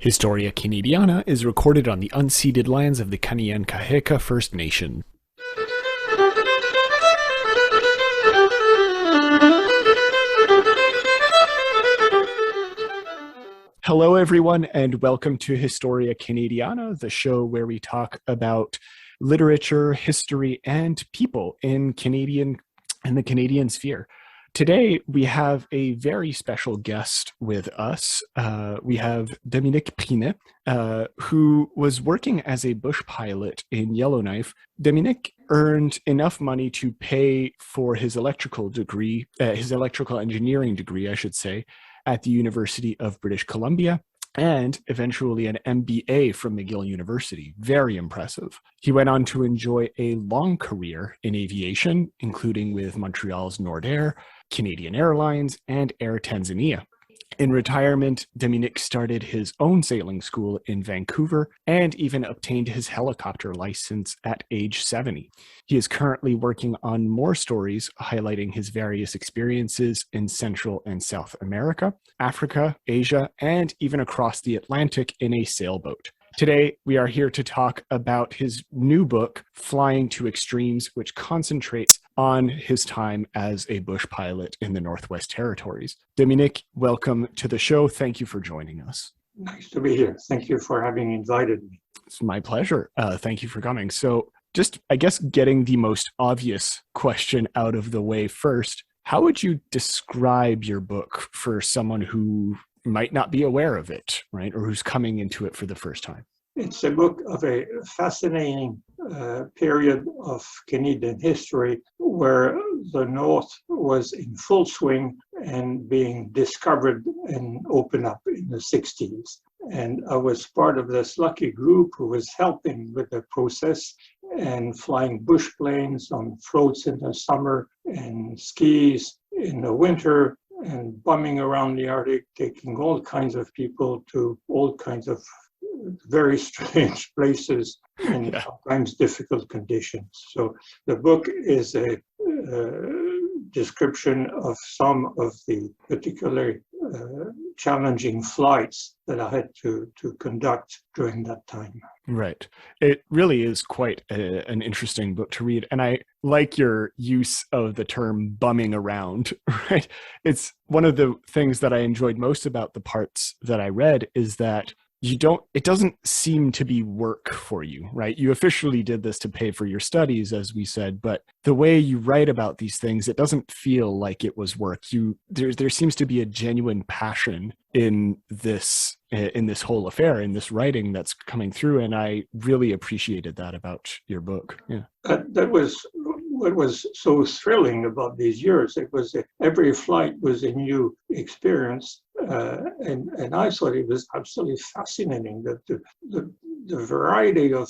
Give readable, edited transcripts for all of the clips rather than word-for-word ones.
Historia Canadiana is recorded on the unceded lands of the Kanien'kehá:ka First Nation. Hello, everyone, and welcome to Historia Canadiana, the show where we talk about literature, history, and people in the Canadian sphere. Today, we have a very special guest with us. We have Dominique Prinet, who was working as a bush pilot in Yellowknife. Dominique earned enough money to pay for his electrical engineering degree, I should say, at the University of British Columbia, and eventually an MBA from McGill University. Very impressive. He went on to enjoy a long career in aviation, including with Montreal's Nordair, Canadian Airlines, and Air Tanzania. In retirement, Dominique started his own sailing school in Vancouver and even obtained his helicopter license at age 70. He is currently working on more stories highlighting his various experiences in Central and South America, Africa, Asia, and even across the Atlantic in a sailboat. Today, we are here to talk about his new book, Flying to Extremes, which concentrates on his time as a bush pilot in the Northwest Territories. Dominique, welcome to the show. Thank you for joining us. Nice to be here. Thank you for having invited me. It's my pleasure. Thank you for coming. So just, I guess, getting the most obvious question out of the way first, how would you describe your book for someone who might not be aware of it, right? Or who's coming into it for the first time? It's a book of a fascinating period of Canadian history where the North was in full swing and being discovered and opened up in the 60s. And I was part of this lucky group who was helping with the process and flying bush planes on floats in the summer and skis in the winter, and bumming around the Arctic, taking all kinds of people to all kinds of very strange places and sometimes difficult conditions. So the book is a description of some of the particularly challenging flights that I had to conduct during that time. Right. It really is quite an interesting book to read. And I like your use of the term bumming around, right? It's one of the things that I enjoyed most about the parts that I read is that it doesn't seem to be work for you, right? You officially did this to pay for your studies, as we said, but the way you write about these things, it doesn't feel like it was work. There seems to be a genuine passion in this whole affair, in this writing that's coming through, and I really appreciated that about your book. Yeah, that was what was so thrilling about these years. It was every flight was a new experience. And I thought it was absolutely fascinating that the variety of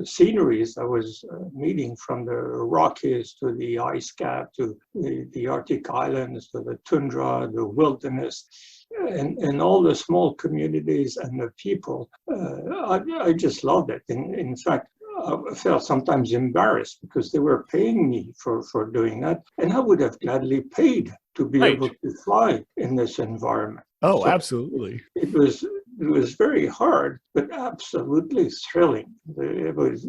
sceneries I was meeting, from the Rockies to the ice cap to the Arctic islands to the tundra, the wilderness, and all the small communities and the people. I just loved it. In fact, I felt sometimes embarrassed because they were paying me for doing that, and I would have gladly paid to be able to fly in this environment. Oh, so absolutely. It was very hard, but absolutely thrilling. It was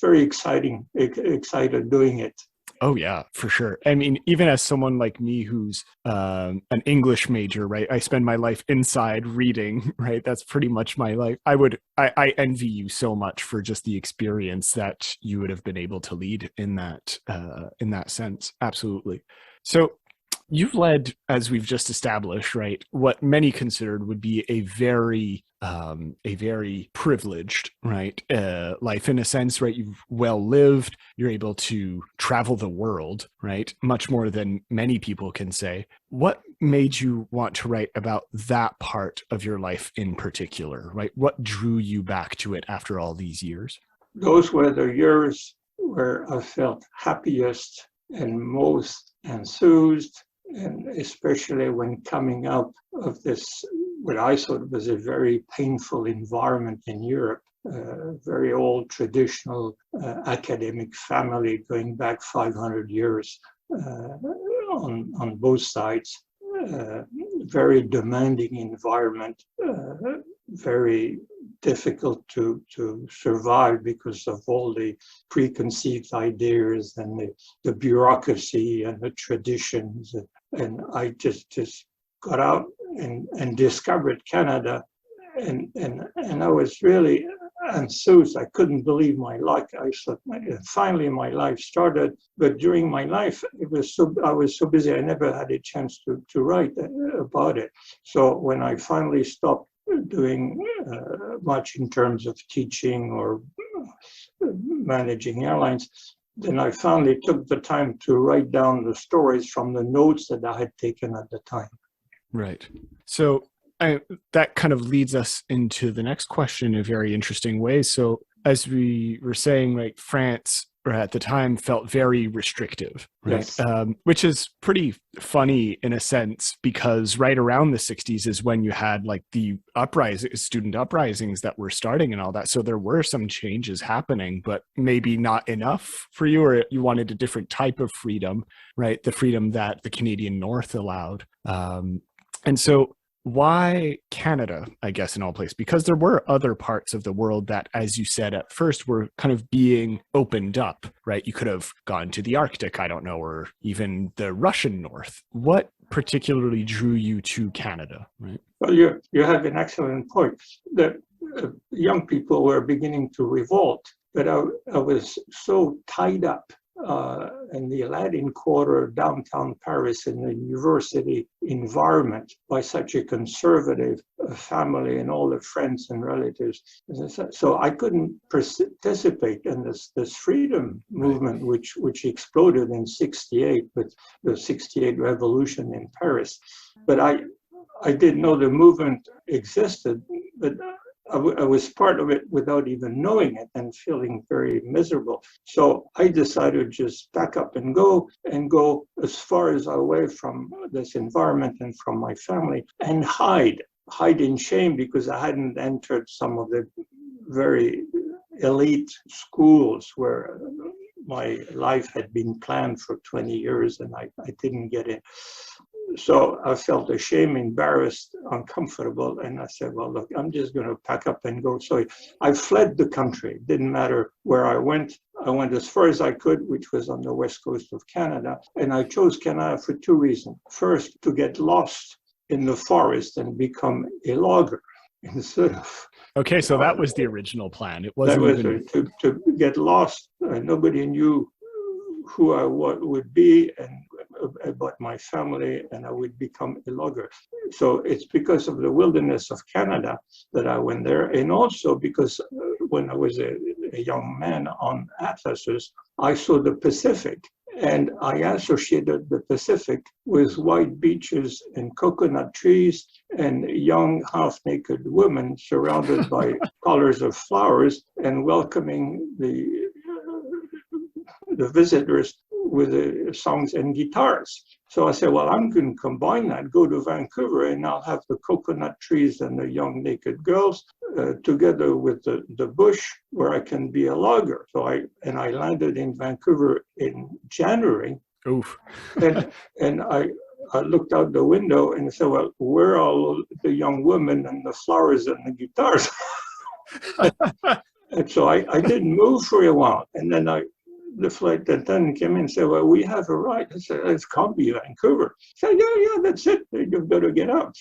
very excited doing it. Oh, yeah, for sure. I mean, even as someone like me who's an English major, right? I spend my life inside reading, right? That's pretty much my life. I envy you so much for just the experience that you would have been able to lead in that sense. Absolutely. So you've led, as we've just established, right, what many considered would be a very privileged, right, life in a sense, right? You've well lived, you're able to travel the world, right? Much more than many people can say. What made you want to write about that part of your life in particular, right? What drew you back to it after all these years? Those were the years where I felt happiest and most enthused, and especially when coming out of this, what I thought was a very painful environment in Europe, very old traditional academic family going back 500 years on both sides, very demanding environment, very difficult to survive because of all the preconceived ideas and the bureaucracy and the traditions. And I just got out and discovered Canada, and I was really enthused. I couldn't believe my luck. I thought, finally my life started. But during my life, I was so busy, I never had a chance to write about it. So when I finally stopped doing much in terms of teaching or managing airlines, then I finally took the time to write down the stories from the notes that I had taken at the time. Right. So that kind of leads us into the next question in a very interesting way. So as we were saying, like France, or at the time, felt very restrictive, right? Yes. Which is pretty funny in a sense, because right around the 60s is when you had like the student uprisings that were starting and all that. So there were some changes happening, but maybe not enough for you, or you wanted a different type of freedom, right? The freedom that the Canadian North allowed. And so why Canada, I guess, in all places? Because there were other parts of the world that, as you said at first, were kind of being opened up, right? You could have gone to the Arctic, I don't know, or even the Russian North. What particularly drew you to Canada, right? Well, you have an excellent point. That young people were beginning to revolt, but I was so tied up in the Latin Quarter, downtown Paris, in the university environment by such a conservative family and all the friends and relatives. So I couldn't participate in this freedom movement, which exploded in '68 with the '68 revolution in Paris. But I didn't know the movement existed, but I was part of it without even knowing it and feeling very miserable. So I decided to just pack up and go as far as away from this environment and from my family, and hide in shame because I hadn't entered some of the very elite schools where my life had been planned for 20 years and I didn't get in. So I felt ashamed, embarrassed, uncomfortable, and I said, well, look, I'm just going to pack up and go. So I fled the country. It didn't matter where I went. I went as far as I could, which was on the west coast of Canada. And I chose Canada for two reasons. First, to get lost in the forest and become a logger instead of... Okay, so that was the original plan. It wasn't even... to get lost. Nobody knew who I would be and about my family, and I would become a logger. So it's because of the wilderness of Canada that I went there, and also because when I was a young man on atlases, I saw the Pacific, and I associated the Pacific with white beaches and coconut trees and young half-naked women surrounded by colors of flowers and welcoming the visitors with the songs and guitars. So I said, well, I'm going to combine that, go to Vancouver, and I'll have the coconut trees and the young naked girls together with the bush where I can be a logger. So I landed in Vancouver in January. Oof. and I looked out the window and said, well, where are all the young women and the flowers and the guitars? And so I didn't move for a while. And then the flight attendant came in and said, well, we have arrived. I said, it can't be Vancouver. I said, yeah, that's it. You've got to get out.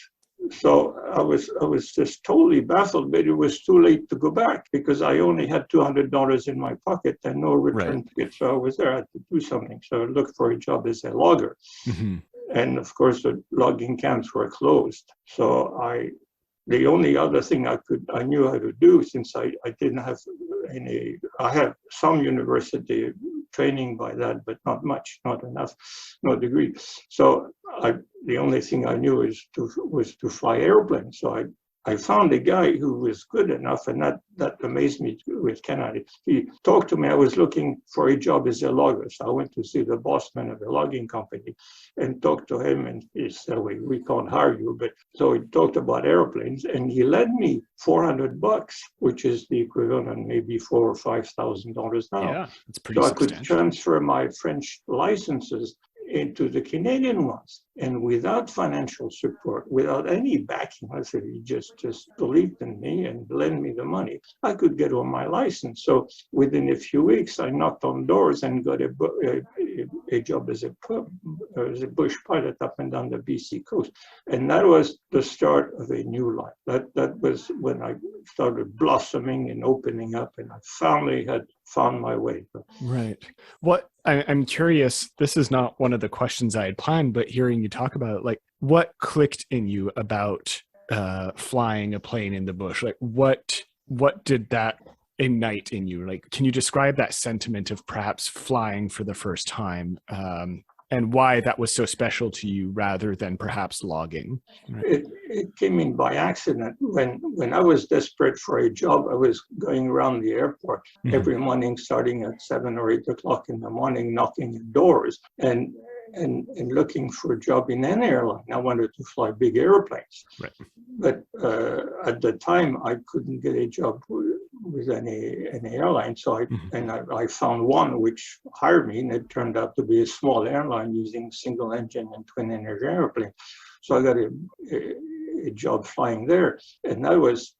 So I was just totally baffled, but it was too late to go back because I only had $200 in my pocket and no return ticket. So I was there, I had to do something. So I looked for a job as a logger. Mm-hmm. And of course, the logging camps were closed. So the only other thing I knew how to do, since I didn't have I had some university training by that, but not much, not enough, no degree. So the only thing I knew was to fly airplanes. So I found a guy who was good enough, and that amazed me with Canada. He talked to me. I was looking for a job as a logger. So I went to see the boss man of the logging company and talked to him, and he said, we can't hire you. But so he talked about airplanes, and he lent me $400, which is the equivalent maybe $4,000 or $5,000 now. Yeah, it's pretty so substantial. I could transfer my French licenses into the Canadian ones. And without financial support, without any backing, I said, he just believed in me and lent me the money, I could get on my license. So within a few weeks, I knocked on doors and got a job as a bush pilot up and down the BC coast. And that was the start of a new life. That was when I started blossoming and opening up, and I finally had found my way. Right. I'm curious, this is not one of the questions I had planned, but hearing you talk about it, like, what clicked in you about flying a plane in the bush? Like, what did that ignite in you? Like, can you describe that sentiment of perhaps flying for the first time, and why that was so special to you rather than perhaps logging? Right. It came in by accident. When I was desperate for a job, I was going around the airport every morning, starting at 7 or 8 o'clock in the morning, knocking at doors and looking for a job in an airline. I wanted to fly big airplanes. Right. But at the time, I couldn't get a job with any airline. So I found one which hired me, and it turned out to be a small airline using single engine and twin engine airplane. So I got a job flying there, and that was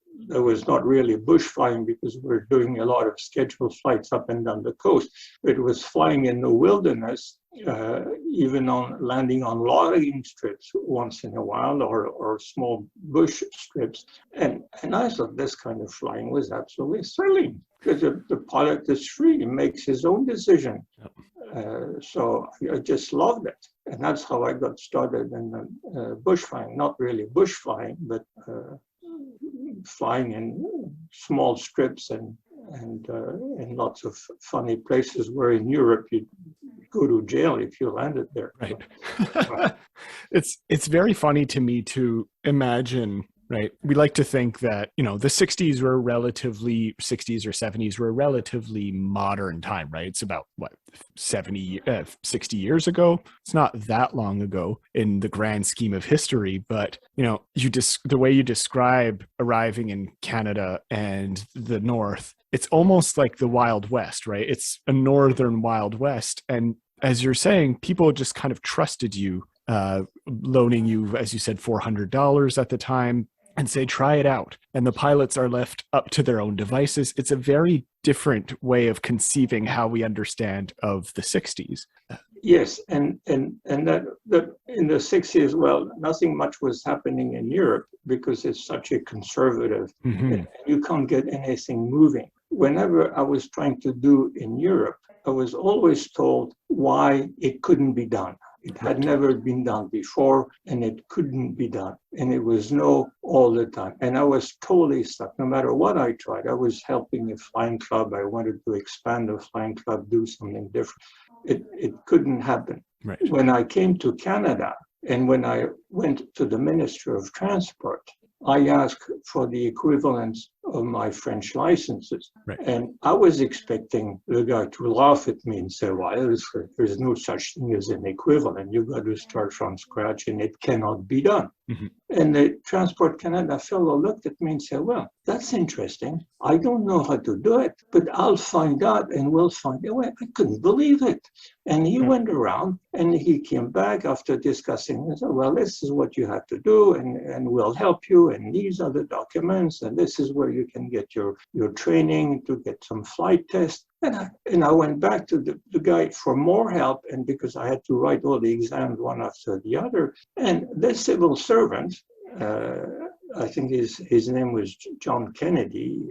not really bush flying because we were doing a lot of scheduled flights up and down the coast. It was flying in the wilderness, even on landing on logging strips once in a while, or small bush strips. And I thought this kind of flying was absolutely thrilling because the pilot is free and makes his own decision. So I just loved it. And that's how I got started in bush flying. Not really bush flying, but flying in small strips and in lots of funny places where in Europe you'd go to jail if you landed there. Right. It's very funny to me to imagine, right? We like to think that, the 60s or 70s were a relatively modern time, right? It's about 60 years ago. It's not that long ago in the grand scheme of history, but the way you describe arriving in Canada and the North, it's almost like the Wild West, right? It's a northern Wild West. And as you're saying, people just kind of trusted you, loaning you, as you said, $400 at the time, and say, try it out. And the pilots are left up to their own devices. It's a very different way of conceiving how we understand of the 60s. Yes, and that in the 60s, well, nothing much was happening in Europe because it's such a conservative, you can't get anything moving. Whenever I was trying to do in Europe, I was always told why it couldn't be done. It had never been done before, and it couldn't be done. And it was no all the time. And I was totally stuck. No matter what I tried, I was helping a flying club. I wanted to expand the flying club, do something different. It couldn't happen. Right. When I came to Canada, and when I went to the Minister of Transport, I asked for the equivalence of my French licenses. Right. And I was expecting the guy to laugh at me and say, well, there's no such thing as an equivalent. You've got to start from scratch and it cannot be done. And the Transport Canada fellow looked at me and said, well, that's interesting. I don't know how to do it, but I'll find out and we'll find a way. I couldn't believe it. And he went around and he came back after discussing and said, well, this is what you have to do and we'll help you. And these are the documents and this is where you can get your training to get some flight tests. And I went back to the guy for more help, and because I had to write all the exams one after the other. And this civil servant, I think his name was John Kennedy.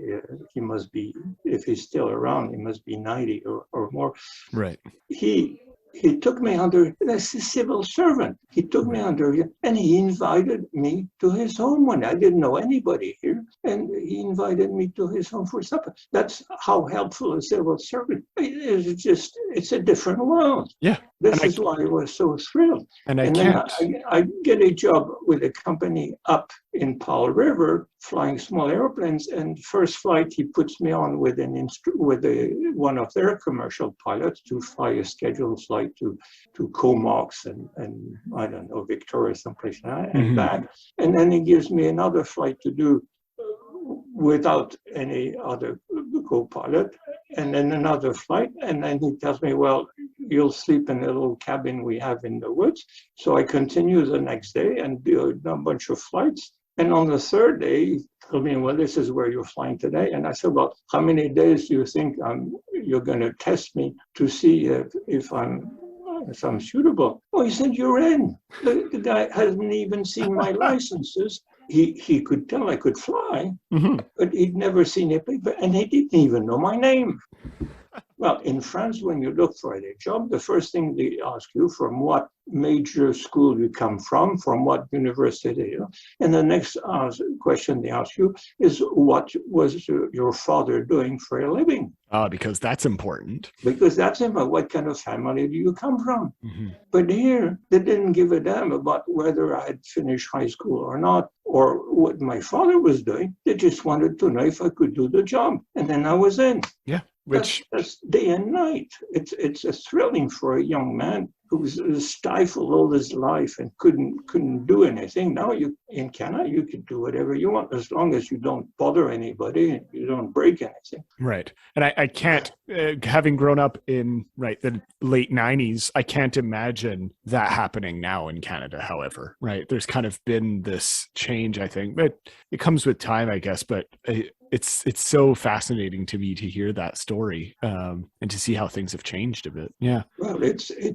He must be, if he's still around, he must be 90 or more. Right. He took me under, that's a civil servant. He took me under and he invited me to his home one day. I didn't know anybody here. And he invited me to his home for supper. That's how helpful a civil servant is. It's a different world. Yeah. This is why I was so thrilled. And then I get a job with a company up in Powell River, flying small airplanes. And first flight, he puts me on with one of their commercial pilots to fly a scheduled flight to Comox and I don't know, Victoria, someplace like that, and back. And then he gives me another flight to do without any other co-pilot, and then another flight. And then he tells me, well, you'll sleep in a little cabin we have in the woods. So I continued the next day and did a bunch of flights. And on the third day, he told me, well, this is where you're flying today. And I said, well, how many days do you think you're going to test me to see if I'm suitable? Oh, he said, you're in. The guy hasn't even seen my licenses. He could tell I could fly, but he'd never seen a paper, and he didn't even know my name. Well, in France, when you look for a job, the first thing they ask you from what major school you come from what university, and the next question they ask you is what was your father doing for a living? Because that's important. Because that's about what kind of family do you come from. But here, they didn't give a damn about whether I had finished high school or not, or what my father was doing. They just wanted to know if I could do the job. And then I was in. Yeah. That's day and night. It's a thrilling for a young man who was stifled all his life and couldn't do anything. Now in Canada, you can do whatever you want as long as you don't bother anybody and you don't break anything. Right. And I can't, having grown up in the late 90s, I can't imagine that happening now in Canada, however, right? There's kind of been this change, I think, but it comes with time, I guess, but it's so fascinating to me to hear that story and to see how things have changed a bit. Yeah. Well,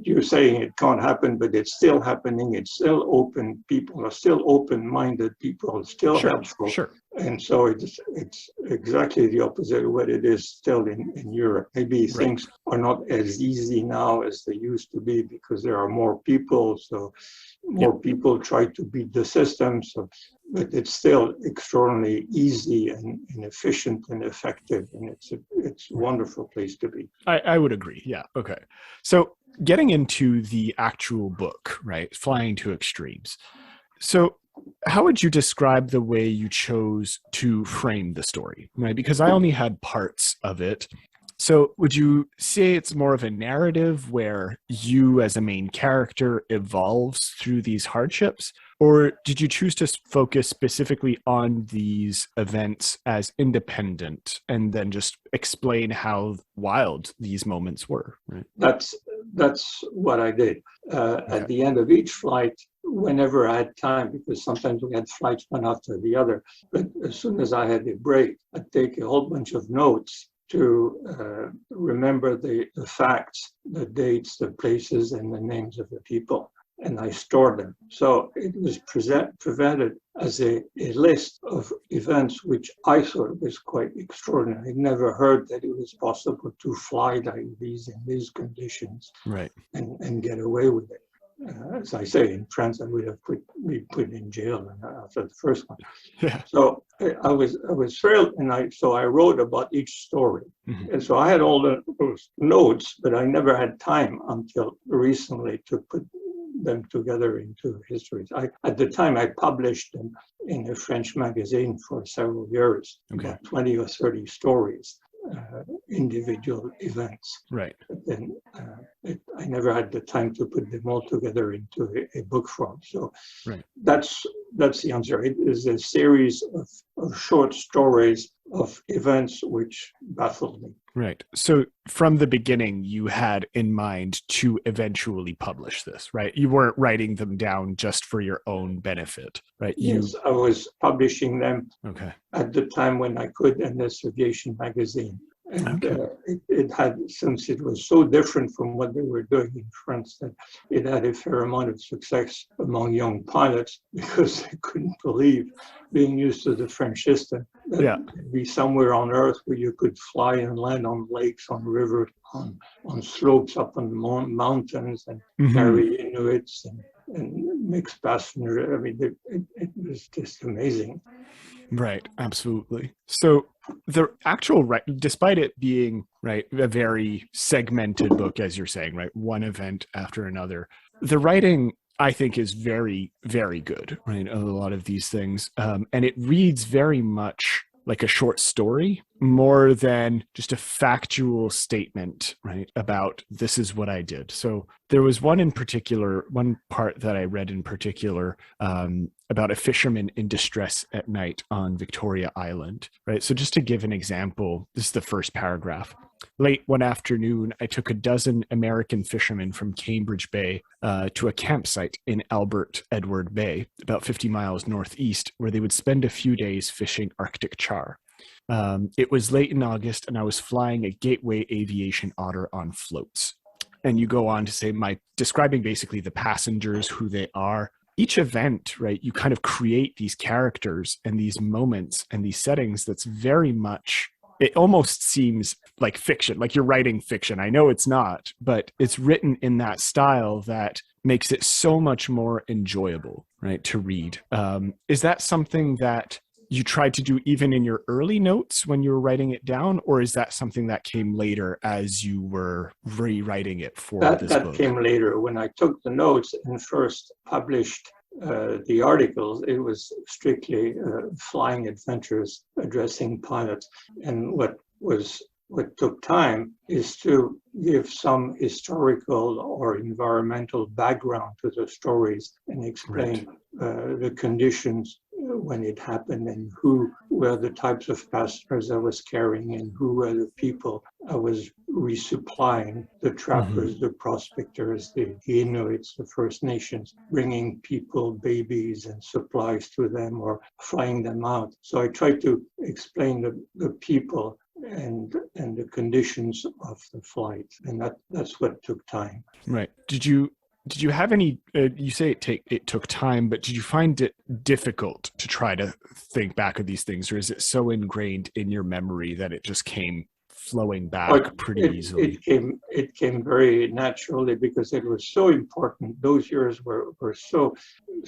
you're saying it can't happen, but it's still happening. It's still open. People are still open-minded. People are still helpful. Sure. And so it's exactly the opposite of what it is still in Europe. Maybe things are not as easy now as they used to be because there are more people. So more people try to beat the system. So, but it's still extraordinarily easy and efficient and effective. And it's a wonderful place to be. I would agree. Yeah. Okay. So getting into the actual book, right? Flying to Extremes. So how would you describe the way you chose to frame the story, right? Because I only had parts of it. So would you say it's more of a narrative where you as a main character evolves through these hardships? Or did you choose to focus specifically on these events as independent and then just explain how wild these moments were? Right? That's what I did. At the end of each flight, whenever I had time, because sometimes we had flights one after the other, but as soon as I had a break, I'd take a whole bunch of notes to remember the facts, the dates, the places, and the names of the people. And I stored them. So it was presented as a list of events which I thought was quite extraordinary. I'd never heard that it was possible to fly like these in these conditions and get away with it. As I say, in France, I would have been put in jail after the first one. Yeah. So I was thrilled, and so I wrote about each story. And so I had all those notes, but I never had time until recently to put them together into histories. At the time, I published them in a French magazine for several years, about 20 or 30 stories. Individual events. Right. But then I never had the time to put them all together into a book form. So that's the answer. It is a series of short stories of events which baffled me. Right. So from the beginning, you had in mind to eventually publish this, right? You weren't writing them down just for your own benefit, right? Yes, I was publishing them at the time when I could in this aviation magazine. And it had, since it was so different from what they were doing in France, that it had a fair amount of success among young pilots because they couldn't believe, being used to the French system, that it'd be somewhere on Earth where you could fly and land on lakes, on rivers, on slopes up on the mountains and carry Inuits and mixed passenger. I mean, it was just amazing. Right, absolutely. So the actual, despite it being a very segmented book, as you're saying, one event after another, the writing I think is very, very good, right? A lot of these things, and it reads very much like a short story more than just a factual statement, about this is what I did. So there was one part that I read in particular about a fisherman in distress at night on Victoria Island, right? So just to give an example, this is the first paragraph. Late one afternoon, I took a dozen American fishermen from Cambridge Bay to a campsite in Albert Edward Bay, about 50 miles northeast, where they would spend a few days fishing Arctic char. It was late in August, and I was flying a Gateway Aviation Otter on floats. And you go on to say, describing basically the passengers, who they are. Each event, right, you kind of create these characters and these moments and these settings that's very much, it almost seems like fiction, like you're writing fiction. I know it's not, but it's written in that style that makes it so much more enjoyable, right, to read. Is that something that you tried to do even in your early notes when you were writing it down, or is that something that came later as you were rewriting it for this book? That came later. When I took the notes and first published the articles, it was strictly flying adventures addressing pilots. And what took time is to give some historical or environmental background to the stories and explain the conditions when it happened and who were the types of passengers I was carrying and who were the people I was resupplying, the trappers, the prospectors, the Inuits, the First Nations, bringing people, babies and supplies to them or flying them out. So I tried to explain the people and the conditions of the flight, and that's what took time. Right. Did you have any, you say it took time, but did you find it difficult to try to think back of these things, or is it so ingrained in your memory that it just came flowing back pretty easily? It came very naturally because it was so important. Those years were so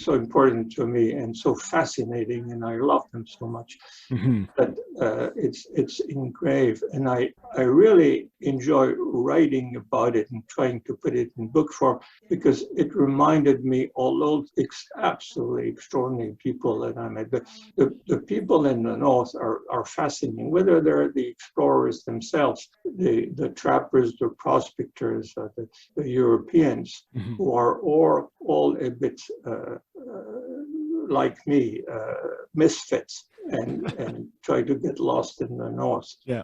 important to me and so fascinating, and I loved them so much that it's engraved. And I really enjoy writing about it and trying to put it in book form because it reminded me all those absolutely extraordinary people that I met. The people in the North are fascinating, whether they're the explorers themselves, the trappers, the prospectors, the Europeans, who are all a bit like me, misfits, and try to get lost in the North. Yeah.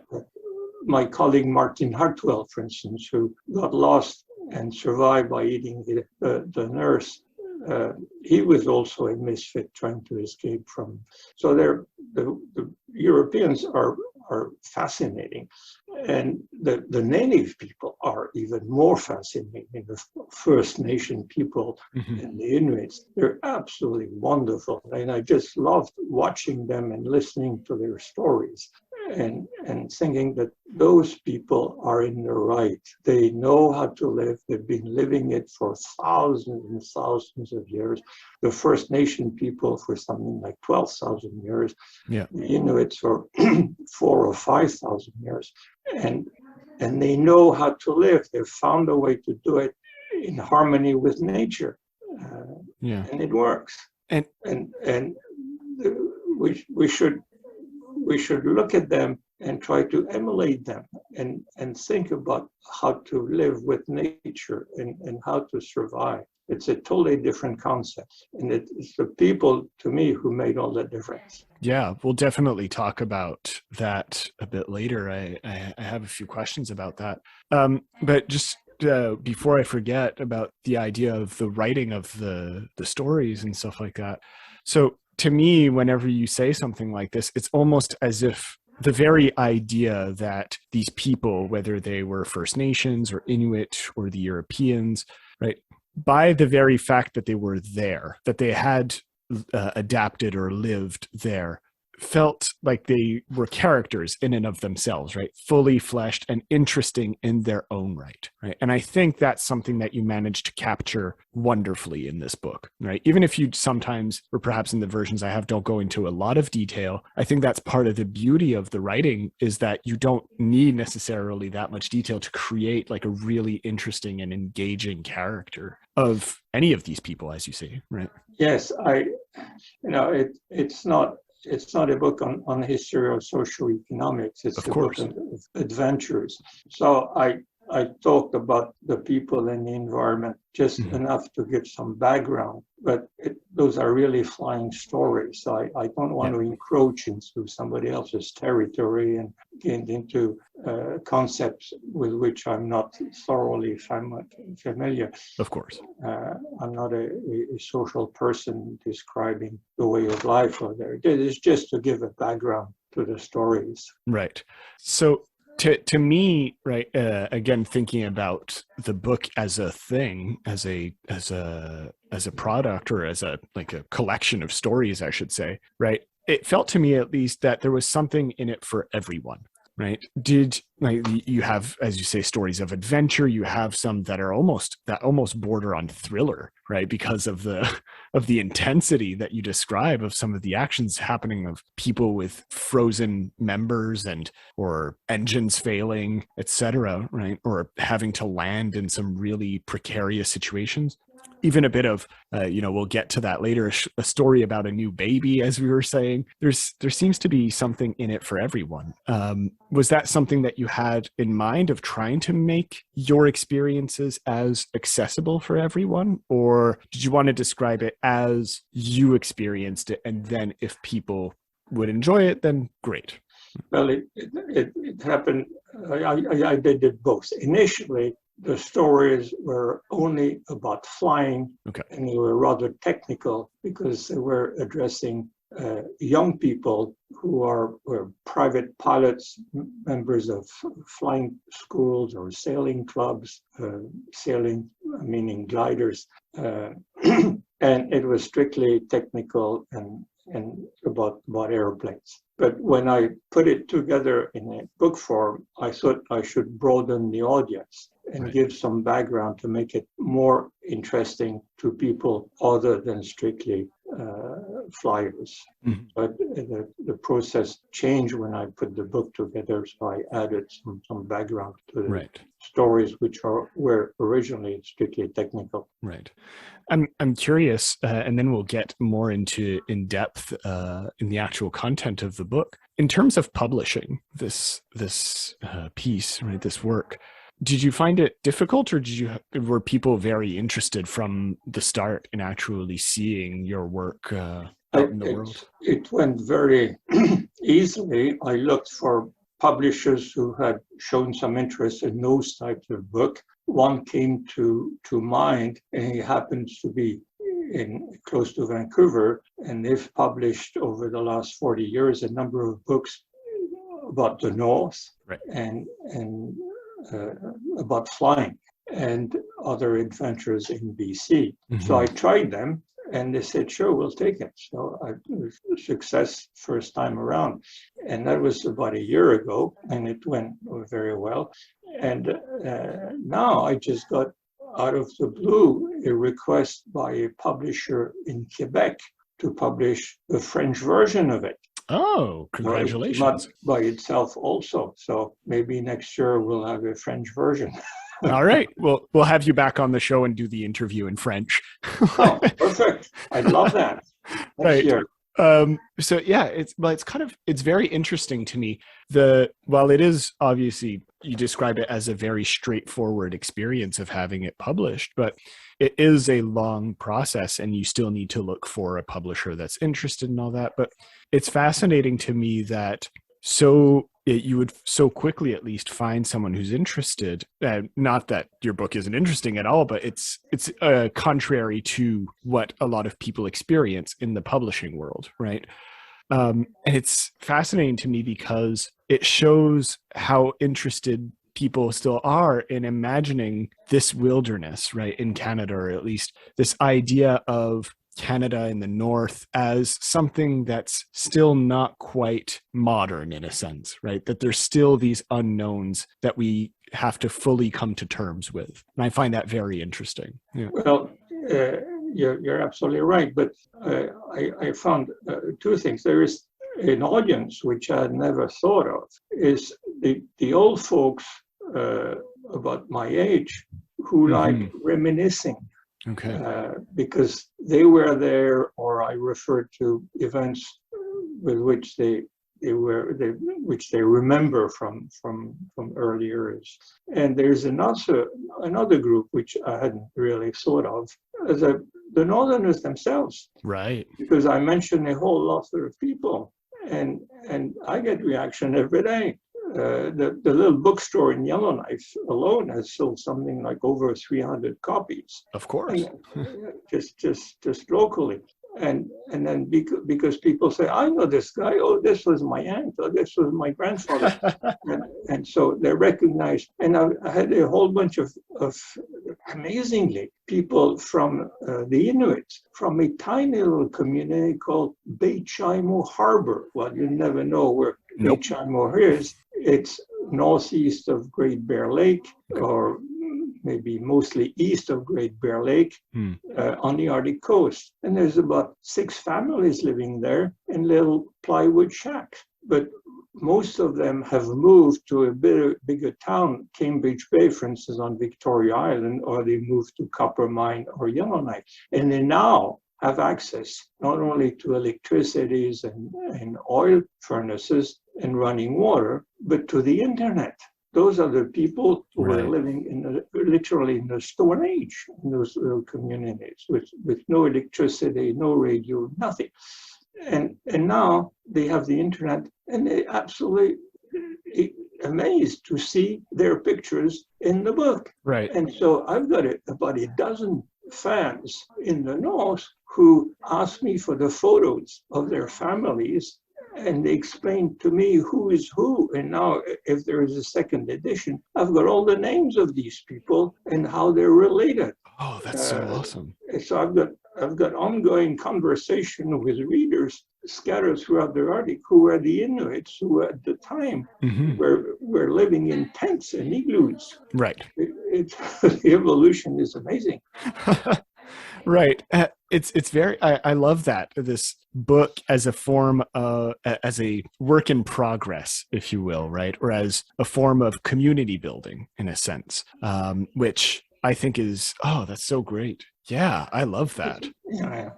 My colleague Martin Hartwell, for instance, who got lost and survived by eating the nurse, he was also a misfit trying to escape from. So the Europeans are fascinating, and the native people are even more fascinating. The First Nation people and the Inuits, they're absolutely wonderful, and I just loved watching them and listening to their stories. And thinking that those people are in the right. They know how to live. They've been living it for thousands and thousands of years. The First Nation people for something like 12,000 years. Yeah. The Inuits for 4,000 or 5,000 years. And they know how to live. They've found a way to do it in harmony with nature. And it works. And we should look at them and try to emulate them and think about how to live with nature and how to survive. It's a totally different concept. And it's the people, to me, who made all the difference. Yeah, we'll definitely talk about that a bit later. I have a few questions about that. But just before I forget about the idea of the writing of the stories and stuff like that. So to me, whenever you say something like this, it's almost as if the very idea that these people, whether they were First Nations or Inuit or the Europeans, right, by the very fact that they were there, that they had adapted or lived there, felt like they were characters in and of themselves, right? Fully fleshed and interesting in their own right? And I think that's something that you managed to capture wonderfully in this book, right? Even if you sometimes, or perhaps in the versions I have, don't go into a lot of detail, I think that's part of the beauty of the writing, is that you don't need necessarily that much detail to create like a really interesting and engaging character of any of these people, as you say, right? Yes, it's not a book on the history of social economics. It's a book of adventures. So I talked about the people and the environment just Mhm. enough to give some background, but those are really flying stories. I don't want Yeah, to encroach into somebody else's territory and get into concepts with which I'm not thoroughly familiar. of course. I'm not a social person describing the way of life or there. It is just to give a background to the stories. Right. So to me, right, again, thinking about the book as a thing, as a product, or as a like a collection of stories, I should say, right? It felt to me at least that there was something in it for everyone. Right. Did like you have, as you say, stories of adventure, you have some that are almost border on thriller, right? Because of the intensity that you describe of some of the actions happening of people with frozen members and or engines failing, etc., right? Or having to land in some really precarious situations. Even a bit of we'll get to that later, a story about a new baby, as we were saying. There seems to be something in it for everyone. Was that something that you had in mind, of trying to make your experiences as accessible for everyone, or did you want to describe it as you experienced it, and then if people would enjoy it, then great? Well, it happened. I did it both. Initially, the stories were only about flying, Okay. and they were rather technical because they were addressing young people who were private pilots, members of flying schools or sailing clubs, sailing meaning gliders, and it was strictly technical and about airplanes. But when I put it together in a book form, I thought I should broaden the audience and Right. give some background to make it more interesting to people other than strictly flyers. Mhm. But the process changed when I put the book together, so I added some background to the Right. stories, which were originally strictly technical. Right. I'm curious, and then we'll get more into in depth in the actual content of the book. In terms of publishing this piece, right, this work, did you find it difficult, or were people very interested from the start in actually seeing your work out in the world? It went very easily. I looked for publishers who had shown some interest in those types of book. One came to mind, and he happens to be in close to Vancouver, and they've published over the last 40 years a number of books about the North Right. and uh, about flying and other adventures in BC. So Mm-hmm. I tried them, and they said, sure, we'll take it. So it was a success first time around. And that was about a year ago, and it went very well. And now I just got out of the blue a request by a publisher in Quebec to publish the French version of it. Oh, So it came out congratulations. by itself also. So maybe next year we'll have a French version. All right. Well, we'll have you back on the show and do the interview in French. Oh, perfect. I'd love that next Right. year. So yeah, it's very interesting to me. While it is obviously, you describe it as a very straightforward experience of having it published, but it is a long process, and you still need to look for a publisher that's interested in all that. But it's fascinating to me that you would so quickly at least find someone who's interested. Not that your book isn't interesting at all, but it's contrary to what a lot of people experience in the publishing world, right? And it's fascinating to me because it shows how interested people still are in imagining this wilderness, right, in Canada, or at least this idea of Canada in the north as something that's still not quite modern in a sense, right? That there's still these unknowns that we have to fully come to terms with. And I find that very interesting. Yeah. Well, uh, you're absolutely right. But I found two things. There is an audience which I had never thought of, is the old folks about my age who like reminiscing. Okay. Because they were there, or I referred to events with which they which they remember from earlier years. And there's another group which I hadn't really thought of as the Northerners themselves, Right. because I mentioned a whole lot of people, and I get reaction every day. The little bookstore in Yellowknife alone has sold something like over 300 copies. Of course. And, just locally. And then because people say, I know this guy, oh, this was my aunt, or this was my grandfather. and so they recognize. And I had a whole bunch of amazingly, people from the Inuits, from a tiny little community called Beit-Chaimo Harbor. Well, you never know where Nope. Beit-Chaimo is. It's northeast of Great Bear Lake, or maybe mostly east of Great Bear Lake, on the Arctic coast. And there's about 6 families living there in little plywood shacks. But most of them have moved to a bigger town, Cambridge Bay, for instance, on Victoria Island, or they moved to Coppermine or Yellowknife. And they now have access not only to electricities and oil furnaces and running water, but to the internet. Those are the people who were living literally in the Stone Age in those little communities with no electricity, no radio, nothing. And now they have the internet, and they absolutely amazed to see their pictures in the book. Right. And so I've got about a dozen fans in the North who ask me for the photos of their families, and they explained to me who is who. And now, if there is a second edition, I've got all the names of these people and how they're related. Oh, that's so awesome. So I've got ongoing conversation with readers scattered throughout the Arctic who are the Inuits, who at the time were living in tents and igloos. Right. The evolution is amazing. Right. It's very, I love that, this book as a form of, as a work in progress, if you will, right? Or as a form of community building in a sense, which I think is, oh, that's so great. Yeah, I love that. Yeah.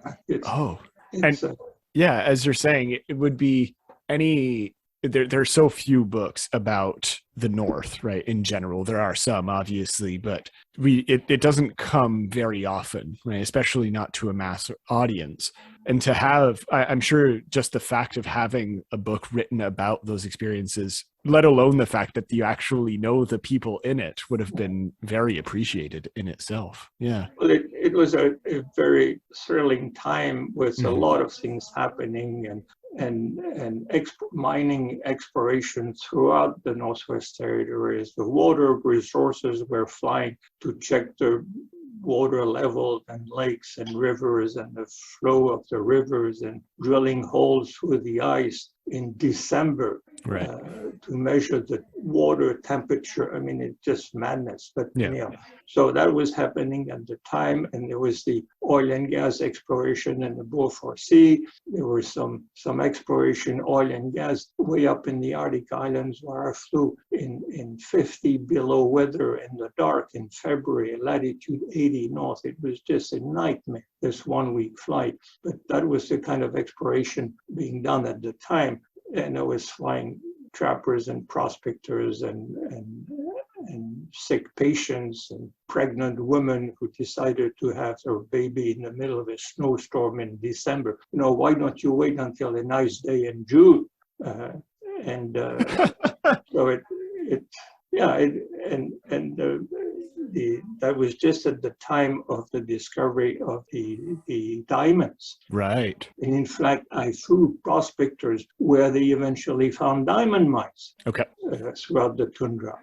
Yeah, as you're saying, it would be there are so few books about the North, right? In general, there are some, obviously, but it doesn't come very often, right? Especially not to a mass audience. And to have, I'm sure just the fact of having a book written about those experiences, let alone the fact that you actually know the people in it, would have been very appreciated in itself. Yeah. Well, it was a very thrilling time with a lot of things happening, and mining exploration throughout the Northwest Territories. The water resources were flying to check the water level and lakes and rivers and the flow of the rivers, and drilling holes through the ice in December to measure the water temperature. I mean, it's just madness. But so that was happening at the time, and there was the oil and gas exploration in the Beaufort Sea. There was some exploration, oil and gas, way up in the Arctic Islands, where I flew in 50 below weather in the dark in February, latitude 80 north. It was just a nightmare, this 1 week flight. But that was the kind of exploration being done at the time. And I was flying trappers and prospectors and sick patients and pregnant women who decided to have their baby in the middle of a snowstorm in December. Why don't you wait until a nice day in June? That was just at the time of the discovery of the diamonds. Right. And in fact, I flew prospectors where they eventually found diamond mines throughout the tundra.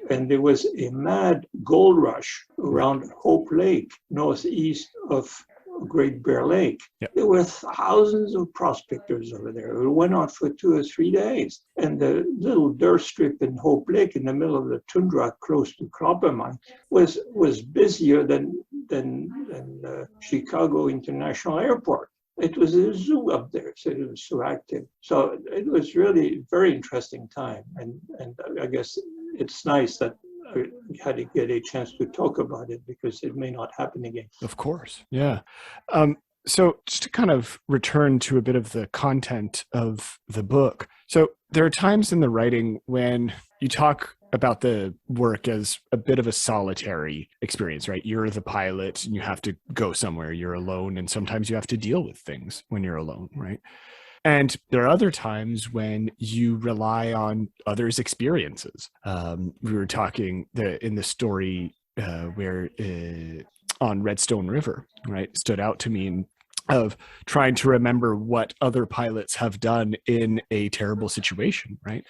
And there was a mad gold rush around Hope Lake, northeast of Great Bear Lake. There were thousands of prospectors over there. It went on for 2 or 3 days. And the little dirt strip in Hope Lake in the middle of the tundra close to Coppermine was busier than Chicago International Airport. It was a zoo up there, so it was so active. So it was really a very interesting time. And I guess it's nice that I had to get a chance to talk about it, because it may not happen again. Of course. Yeah. So, just to kind of return to a bit of the content of the book. So, there are times in the writing when you talk about the work as a bit of a solitary experience, right? You're the pilot and you have to go somewhere, you're alone, and sometimes you have to deal with things when you're alone, right? And there are other times when you rely on others' experiences. We were talking in the story where on Redstone River, right, stood out to me of trying to remember what other pilots have done in a terrible situation, right?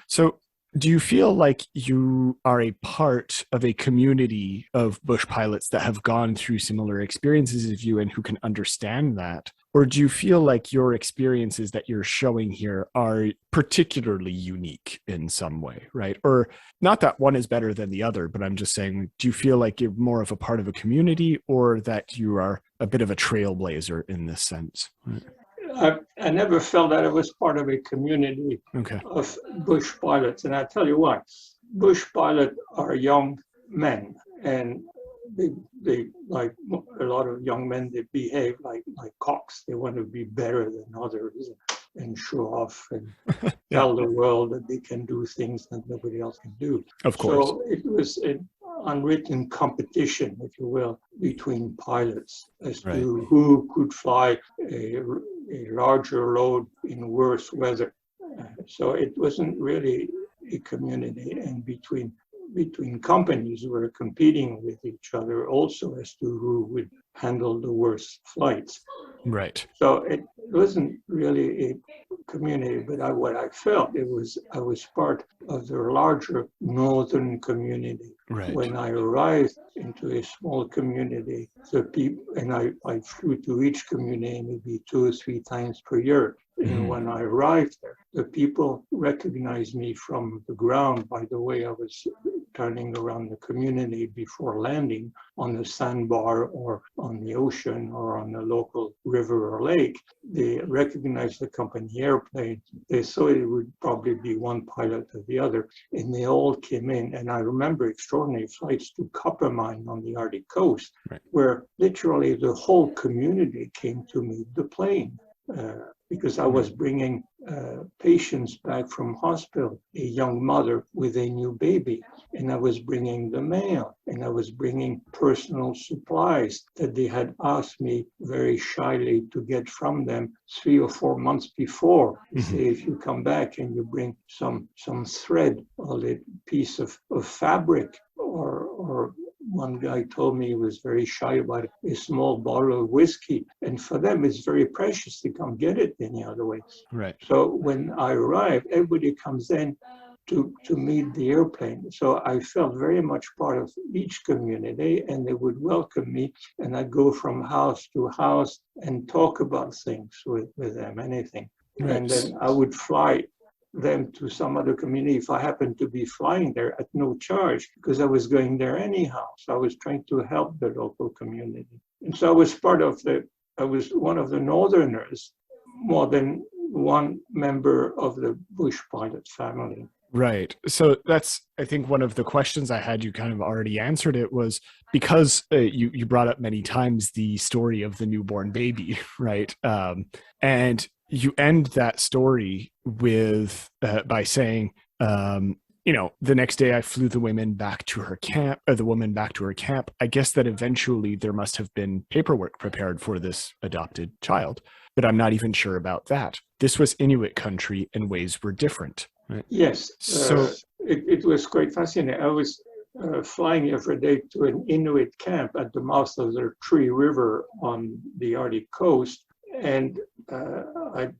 So, do you feel like you are a part of a community of bush pilots that have gone through similar experiences as you and who can understand that? Or do you feel like your experiences that you're showing here are particularly unique in some way, right? Or not that one is better than the other, but I'm just saying, do you feel like you're more of a part of a community or that you are a bit of a trailblazer in this sense? Right. I never felt that I was part of a community Okay. of bush pilots. And I tell you what, bush pilots are young men, and they like a lot of young men, they behave like cocks. They want to be better than others and show off and Yeah, tell the world that they can do things that nobody else can do. of course. So it was an unwritten competition, if you will, between pilots as Right. to who could fly a larger load in worse weather. So it wasn't really a community, and between companies who were competing with each other also as to who would handle the worst flights. Right. So it wasn't really a community, but what I felt I was part of the larger northern community. Right. When I arrived into a small community, the people, and I flew to each community maybe 2 or 3 times per year. And when I arrived there, the people recognized me from the ground by the way I was turning around the community before landing on the sandbar or on the ocean or on a local river or lake. They recognized the company airplane. They saw it would probably be one pilot or the other, and they all came in. And I remember extraordinary flights to Copper Mine on the Arctic coast, Right. where literally the whole community came to meet the plane. Because I was bringing patients back from hospital, a young mother with a new baby, and I was bringing the mail, and I was bringing personal supplies that they had asked me very shyly to get from them 3 or 4 months before. They say, if you come back and you bring some thread or a piece of fabric or one guy told me he was very shy about a small bottle of whiskey. And for them, it's very precious to come get it any other way. Right. So when I arrived, everybody comes in to meet the airplane. So I felt very much part of each community, and they would welcome me. And I'd go from house to house and talk about things with them, anything. Right. And then I would fly them to some other community if I happened to be flying there at no charge, because I was going there anyhow. So I was trying to help the local community. And so I was I was one of the Northerners, more than one member of the bush pilot family. Right. So that's, I think, one of the questions I had. You kind of already answered it, was because you brought up many times the story of the newborn baby, right? And you end that story with by saying, the next day I flew the woman back to her camp, or the woman back to her camp. I guess that eventually there must have been paperwork prepared for this adopted child, but I'm not even sure about that. This was Inuit country and ways were different. Right? Yes. So it was quite fascinating. I was flying every day to an Inuit camp at the mouth of the Tree River on the Arctic coast. And I'd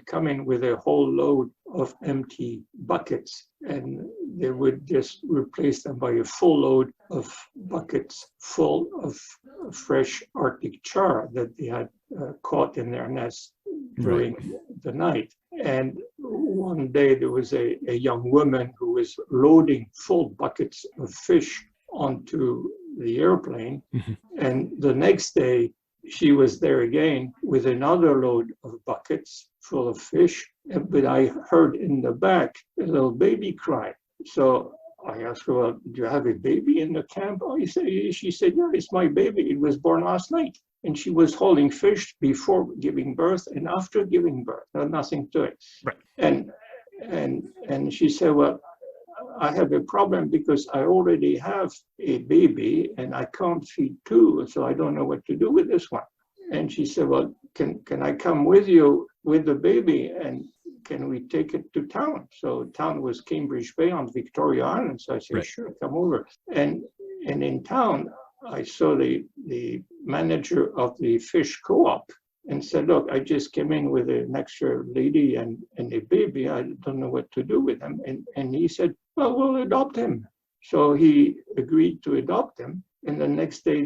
come in with a whole load of empty buckets, and they would just replace them by a full load of buckets full of fresh Arctic char that they had caught in their nests during the night. And one day there was a young woman who was loading full buckets of fish onto the airplane. And the next day, she was there again with another load of buckets full of fish, but I heard in the back a little baby cry. So I asked her, well, do you have a baby in the camp? Oh, she said, yeah, it's my baby. It was born last night. and she was holding fish before giving birth and after giving birth. Nothing to it. Right. And she said, well, I have a problem because I already have a baby and I can't feed two, so I don't know what to do with this one. And she said, well, can I come with you with the baby, and can we take it to town? So town was Cambridge Bay on Victoria Island. So I said, Right. sure, come over. And in town, I saw the manager of the fish co-op and said, look, I just came in with an extra lady and a baby. I don't know what to do with him. And he said, well, we'll adopt him. So he agreed to adopt him. And the next day,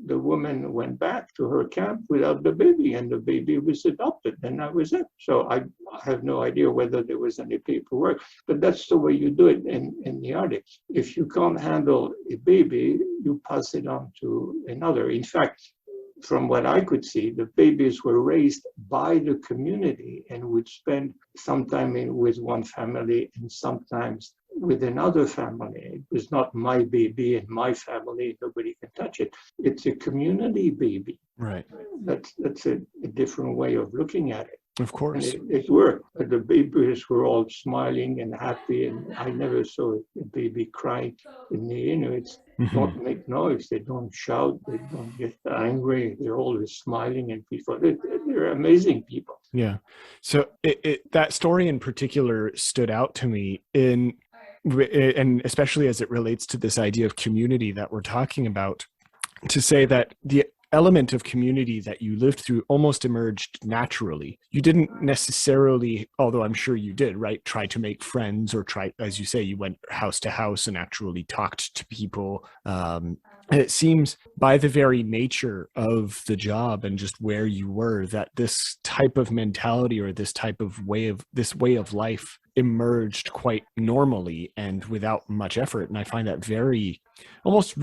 the woman went back to her camp without the baby, and the baby was adopted, and that was it. So I have no idea whether there was any paperwork, but that's the way you do it in the Arctic. If you can't handle a baby, you pass it on to another. In fact, from what I could see, the babies were raised by the community and would spend some time with one family and sometimes with another family. It was not my baby and my family, nobody can touch it. It's a community baby. Right. That's a different way of looking at it. Of course. And it worked. The babies were all smiling and happy, and I never saw a baby cry. In the Inuits don't make noise, they don't shout, they don't get angry, they're always smiling and peaceful. They're amazing people. Yeah. So that story in particular stood out to me and especially as it relates to this idea of community that we're talking about, to say that the element of community that you lived through almost emerged naturally. You didn't necessarily, although I'm sure you did, right, try to make friends or try, as you say, you went house to house and actually talked to people. And it seems by the very nature of the job and just where you were, that this type of mentality or this type of way of life emerged quite normally and without much effort. And I find that very almost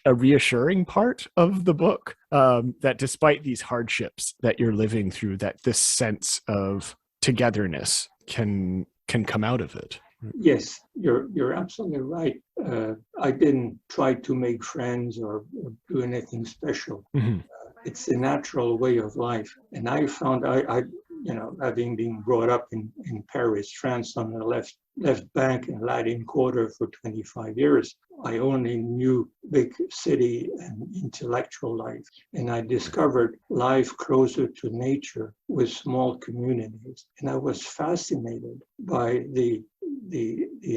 a reassuring part of the book, that despite these hardships that you're living through, that this sense of togetherness can come out of it. Yes, you're absolutely right. I didn't try to make friends or do anything special. It's a natural way of life. And I found I having been brought up in Paris, France, on the left bank in Latin Quarter for 25 years, I only knew big city and intellectual life. And I discovered life closer to nature with small communities. And I was fascinated by the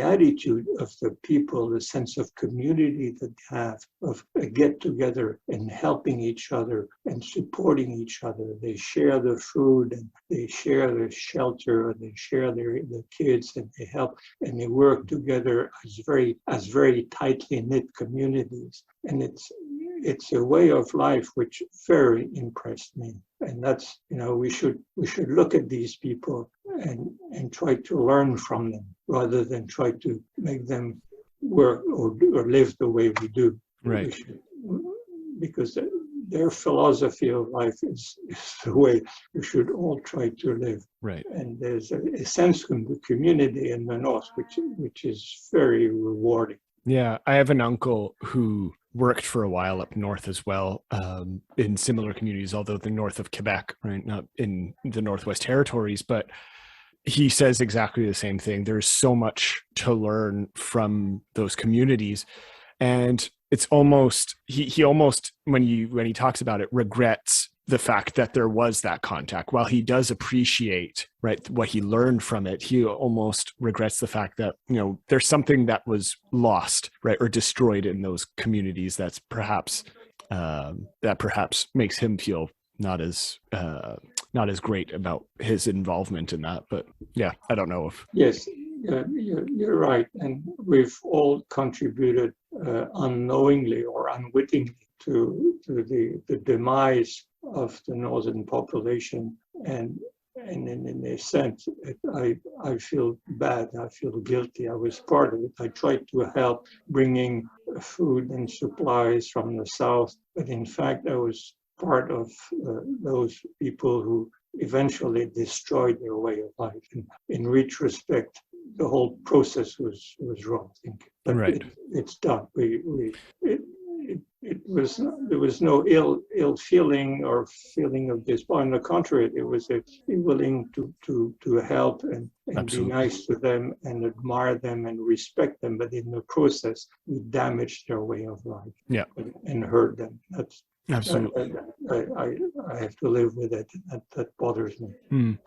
attitude of the people, the sense of community that they have, of a get together and helping each other and supporting each other. They share the food and they share the shelter, and they share the kids, and they help, and they work together as very tightly knit communities. And it's a way of life which very impressed me. And that's, we should look at these people and try to learn from them rather than try to make them work or live the way we do. Right. Because their philosophy of life is the way we should all try to live. Right. And there's a sense of the community in the North, which is very rewarding. Yeah, I have an uncle who worked for a while up north as well, in similar communities, although the north of Quebec, right, not in the Northwest Territories, but he says exactly the same thing. There's so much to learn from those communities. And it's almost, he almost, when he talks about it, regrets the fact that there was that contact. While he does appreciate, right, what he learned from it, he almost regrets the fact that, there's something that was lost, right, or destroyed in those communities that's perhaps makes him feel not as great about his involvement in that. But yeah, I don't know if... Yes, you're right. And we've all contributed unknowingly or unwittingly to the demise of the northern population. And in a sense, I feel bad, I feel guilty. I was part of it. I tried to help bringing food and supplies from the south, but in fact, I was part of those people who eventually destroyed their way of life. And in retrospect, the whole process was wrong, I think. But right. It's done. there was no ill feeling or feeling of despair. On the contrary, it was a willing to help and be nice to them and admire them and respect them, but in the process we damaged their way of life, and hurt them. That's absolutely. I have to live with it. That bothers me.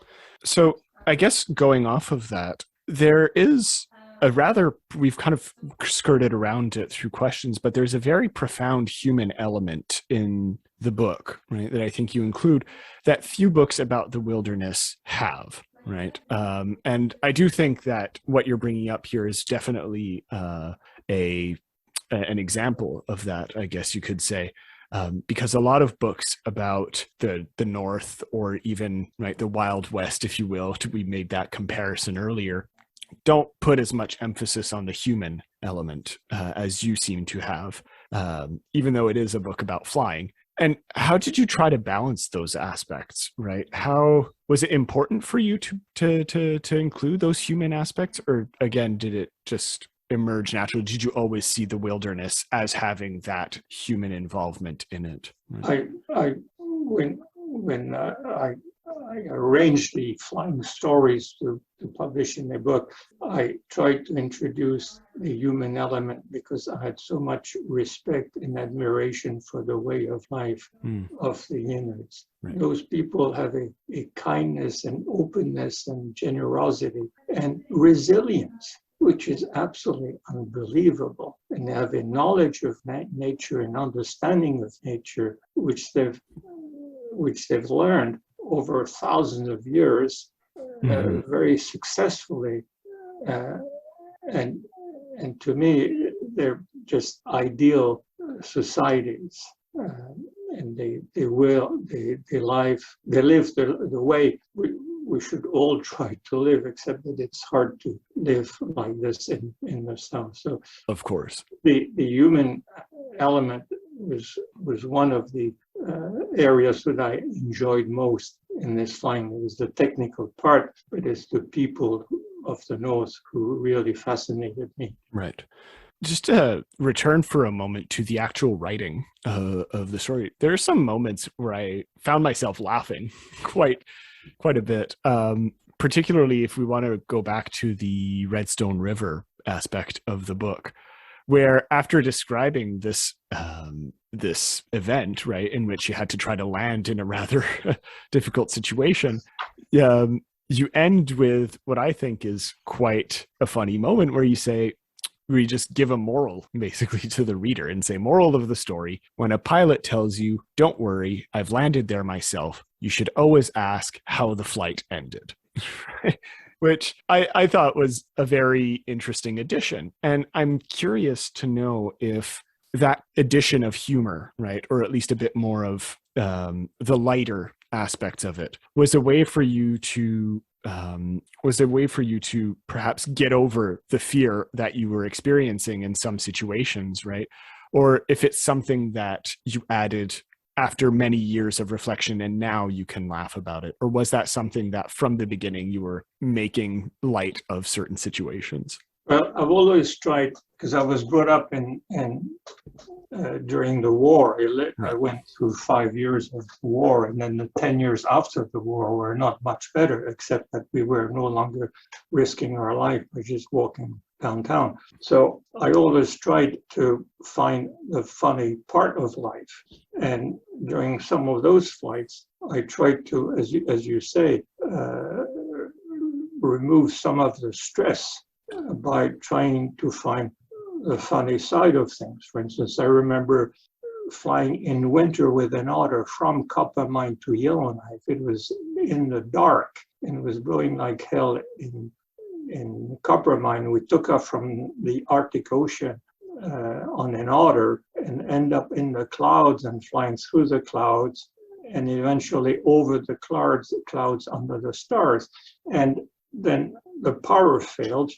So I guess going off of that, there is we've kind of skirted around it through questions, but there's a very profound human element in the book, right, that I think you include that few books about the wilderness have, right? And I do think that what you're bringing up here is definitely an example of that, I guess you could say. Because a lot of books about the North, or even the Wild West, if you will, we made that comparison earlier, don't put as much emphasis on the human element as you seem to have, even though it is a book about flying. And how did you try to balance those aspects, right? How was it important for you to include those human aspects, or again, did it just emerge naturally? Did you always see the wilderness as having that human involvement in it? When I arranged the flying stories to publish in the book, I tried to introduce the human element because I had so much respect and admiration for the way of life of the Inuits. Right. Those people have a kindness and openness and generosity and resilience, which is absolutely unbelievable. And they have a knowledge of nature and understanding of nature, which they've learned over thousands of years, very successfily. And to me, they're just ideal societies. And they live the way we should all try to live, except that it's hard to live like this in the South. So, of course, the human element was one of the areas that I enjoyed most in this flying. It was the technical part, but it's the people of the North who really fascinated me. Right. Just to return for a moment to the actual writing of the story, there are some moments where I found myself laughing quite a bit, particularly if we want to go back to the Redstone River aspect of the book, where after describing this event, right, in which you had to try to land in a rather difficult situation, you end with what I think is quite a funny moment where you say, we just give a moral basically to the reader and say, moral of the story, when a pilot tells you, don't worry, I've landed there myself, you should always ask how the flight ended. Which I thought was a very interesting addition. And I'm curious to know if that addition of humor, right, or at least a bit more of the lighter aspects of it, was a way for you to perhaps get over the fear that you were experiencing in some situations, right? Or if it's something that you added after many years of reflection and now you can laugh about it? Or was that something that from the beginning you were making light of certain situations? Well, I've always tried, because I was brought up during the war. I went through 5 years of war, and then the 10 years after the war were not much better, except that we were no longer risking our life by just walking downtown. So I always tried to find the funny part of life. And during some of those flights, I tried to, as you say, remove some of the stress by trying to find the funny side of things. For instance, I remember flying in winter with an otter from Copper Mine to Yellowknife. It was in the dark and it was blowing like hell in Copper Mine. We took off from the Arctic Ocean on an otter and end up in the clouds and flying through the clouds and eventually over the clouds under the stars. And then the power failed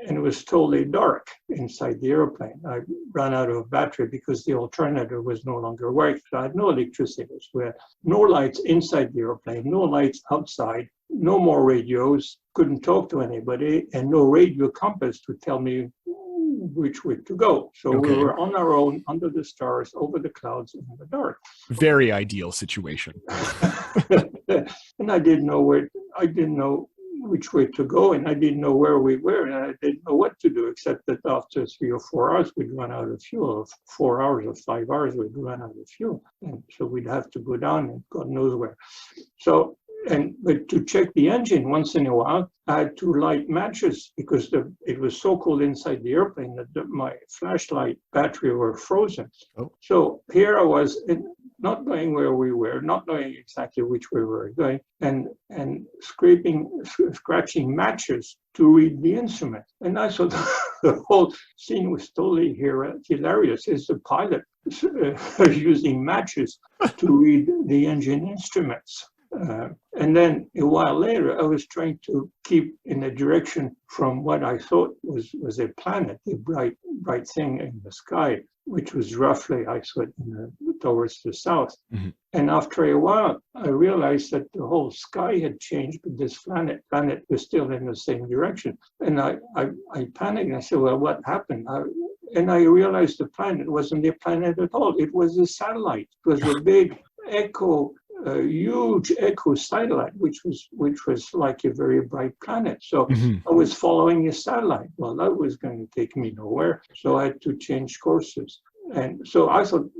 and it was totally dark inside the airplane. I ran out of battery because the alternator was no longer working. So I had no electricity. We had no lights inside the airplane, no lights outside, no more radios, couldn't talk to anybody, and no radio compass to tell me which way to go. So we were on our own under the stars, over the clouds in the dark. Very ideal situation. And I didn't know which way to go, and I didn't know where we were, and I didn't know what to do, except that after 3 or 4 hours, we'd run out of fuel. 4 hours or 5 hours, we'd run out of fuel. And so we'd have to go down and God knows where. So, but to check the engine once in a while, I had to light matches because it was so cold inside the airplane that my flashlight battery were frozen. Oh. So here I was, not knowing where we were, not knowing exactly which way we were going, and scratching matches to read the instrument. And I thought the whole scene was totally hilarious. Is the pilot using matches to read the engine instruments? And then a while later, I was trying to keep in a direction from what I thought was a planet, a bright thing in the sky, which was roughly, I thought, towards the south. Mm-hmm. And after a while, I realized that the whole sky had changed, but this planet was still in the same direction. And I panicked and I said, well, what happened? And I realized the planet wasn't a planet at all. It was a satellite. It was a big huge echo satellite, which was like a very bright planet. So I was following a satellite. Well, that was going to take me nowhere. So I had to change courses. And so I thought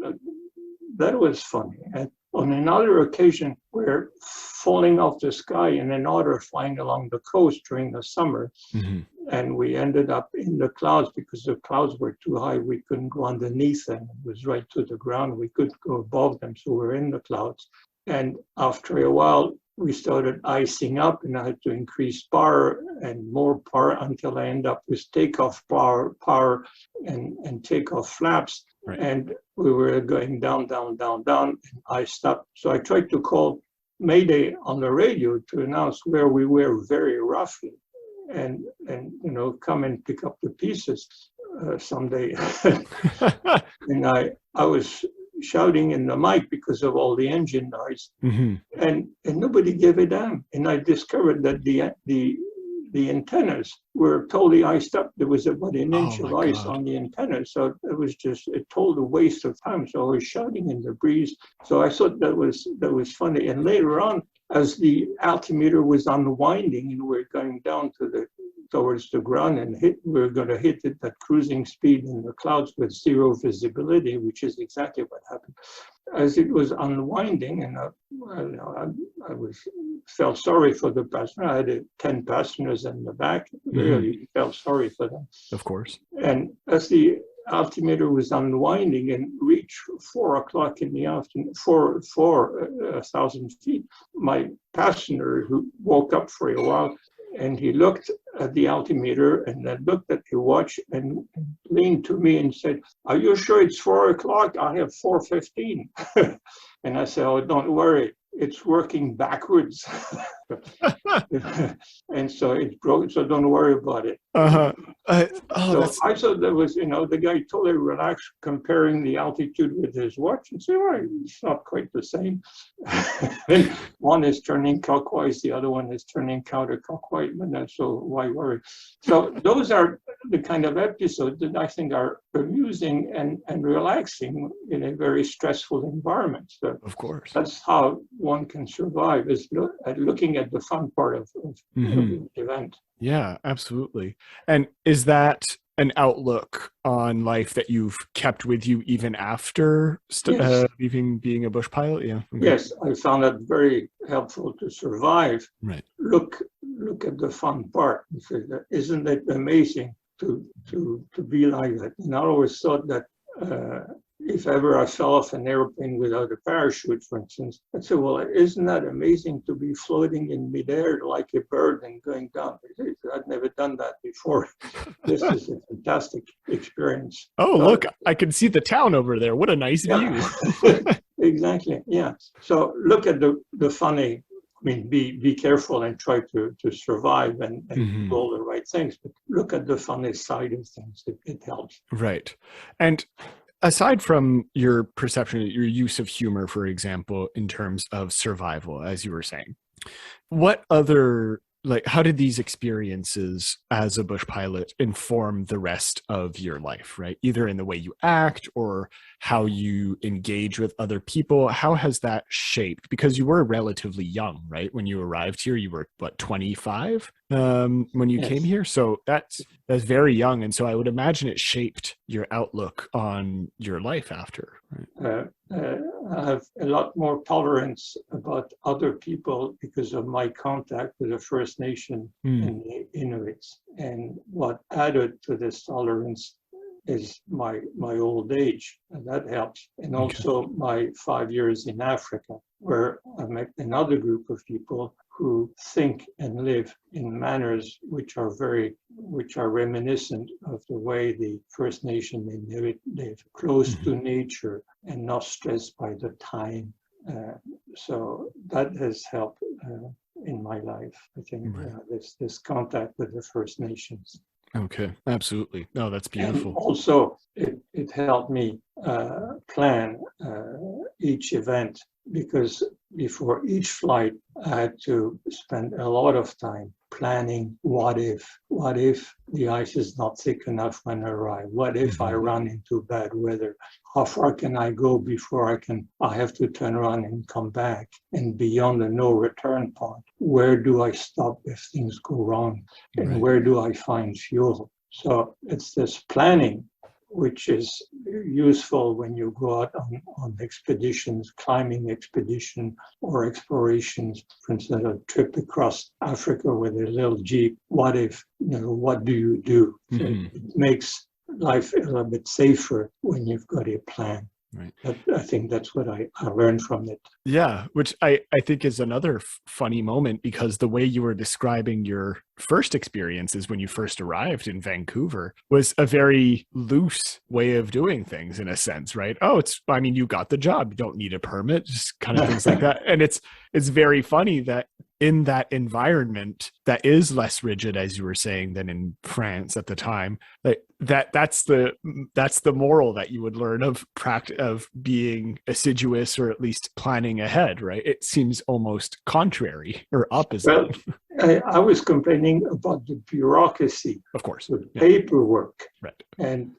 that was funny. And on another occasion, we're falling off the sky in an otter flying along the coast during the summer. Mm-hmm. And we ended up in the clouds because the clouds were too high. We couldn't go underneath them. It was right to the ground. We couldn't go above them. So we're in the clouds. And after a while, we started icing up, and I had to increase power and more power until I end up with takeoff power and takeoff flaps. Right. And we were going down, and I stopped. So I tried to call Mayday on the radio to announce where we were very roughly, and come and pick up the pieces someday. And I was shouting in the mic because of all the engine noise, mm-hmm. and nobody gave a damn. And I discovered that the antennas were totally iced up. There was about an inch of ice on the antennas, so it was just a total waste of time. So I was shouting in the breeze. So I thought that was funny. And later on, as the altimeter was unwinding and we're going down towards the ground and we're going to hit it at cruising speed in the clouds with zero visibility, which is exactly what happened. As it was unwinding, and I felt sorry for the passenger. I had 10 passengers in the back. Really felt sorry for them. Of course. And as the altimeter was unwinding and reached 4 o'clock in the afternoon, 4,000 feet, my passenger, who woke up for a while, and he looked at the altimeter and then looked at the watch and leaned to me and said, "Are you sure it's 4 o'clock? I have 4:15." And I said, "Oh, don't worry. It's working backwards." And so it's broken, so don't worry about it. I thought that was, the guy totally relaxed, comparing the altitude with his watch and said, "Well, it's not quite the same." And one is turning clockwise, the other one is turning counterclockwise, so why worry? So those are the kind of episodes that I think are amusing and relaxing in a very stressful environment. So of course, that's how one can survive, is looking at the fun part of the event. Yeah, absolutely. And is that an outlook on life that you've kept with you even after leaving being a bush pilot? Yeah. Okay. Yes, I found that very helpful to survive. Right. Look at the fun part. Isn't it amazing to be like that? And I always thought that if ever I fell off an airplane without a parachute, for instance, I'd say, well, isn't that amazing to be floating in midair like a bird and going down? I'd never done that before. This is a fantastic experience. Oh, look, I can see the town over there. What a nice view. Exactly, yeah. So look at the funny. I mean, be careful and try to survive and do all the right things, but look at the funny side of things. It helps. Right. And aside from your perception, your use of humor, for example, in terms of survival, as you were saying, what other like, how did these experiences as a bush pilot inform the rest of your life, right? Either in the way you act or how you engage with other people. How has that shaped? Because you were relatively young, right? When you arrived here, you were what, 25 when you came Yes. here. So that's very young, and so I would imagine it shaped your outlook on your life after, right? I have a lot more tolerance about other people because of my contact with the First Nation Mm, and the Inuits. And what added to this tolerance is my old age, and that helps. And okay. also my 5 years in Africa, where I met another group of people who think and live in manners which are reminiscent of the way the First Nation live, close Mhm. to nature and not stressed by the time. Uh, so that has helped in my life. I think Right. this contact with the First Nations. Okay. Absolutely. No, that's And beautiful. also, it helped me plan each event because before each flight, I had to spend a lot of time planning what if. What if the ice is not thick enough when I arrive? What if I Mhm. run into bad weather? How far can I go before I have to turn around and come back? And beyond the no return point, where do I stop if things go wrong? And Right. where do I find fuel? So it's this planning which is useful when you go out on expeditions, climbing expedition or explorations. For instance, a trip across Africa with a little jeep. What if, what do you do? So Mhm. it makes life a little bit safer when you've got a plan. Right. I think that's what I learned from it. Yeah, which I think is another funny moment, because the way you were describing your first experiences when you first arrived in Vancouver was a very loose way of doing things in a sense, right? Oh, I mean, you got the job, you don't need a permit, just kind of things like that. And it's very funny that in that environment that is less rigid, as you were saying, than in France at the time, like that's the moral that you would learn of practice, of being assiduous or at least planning ahead, right? It seems almost contrary or opposite. Well, I was complaining about the bureaucracy, Of course. the Yeah. paperwork, Right. and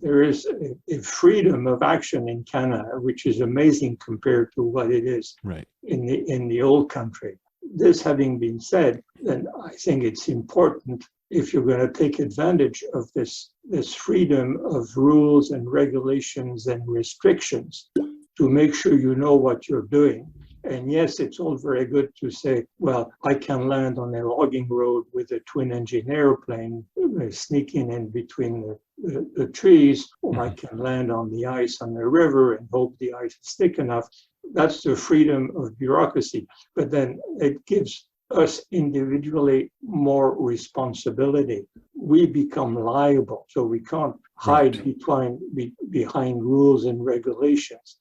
there is a freedom of action in Canada, which is amazing compared to what it is Right. in the old country. This having been said, then I think it's important, if you're going to take advantage of this freedom of rules and regulations and restrictions, to make sure you know what you're doing. And yes, it's all very good to say, well, I can land on a logging road with a twin engine airplane sneaking in between the trees, or I Mhm. can land on the ice on the river and hope the ice is thick enough. That's the freedom of bureaucracy. But then it gives us individually more responsibility. We become liable, so we can't Right. hide behind rules and regulations.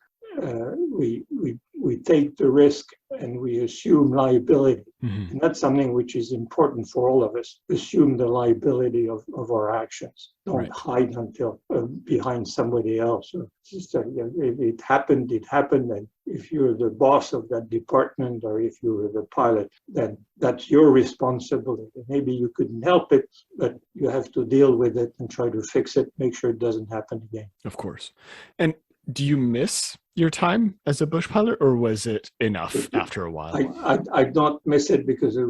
We take the risk and we assume liability. Mhm. And that's something which is important for all of us. Assume the liability of our actions. Don't Right. hide until behind somebody else. Just, it happened, and if you're the boss of that department or if you were the pilot, then that's your responsibility. Maybe you couldn't help it, but you have to deal with it and try to fix it, make sure it doesn't happen again. Of course. And do you miss your time as a bush pilot, or was it enough It, after a while? I don't miss it because it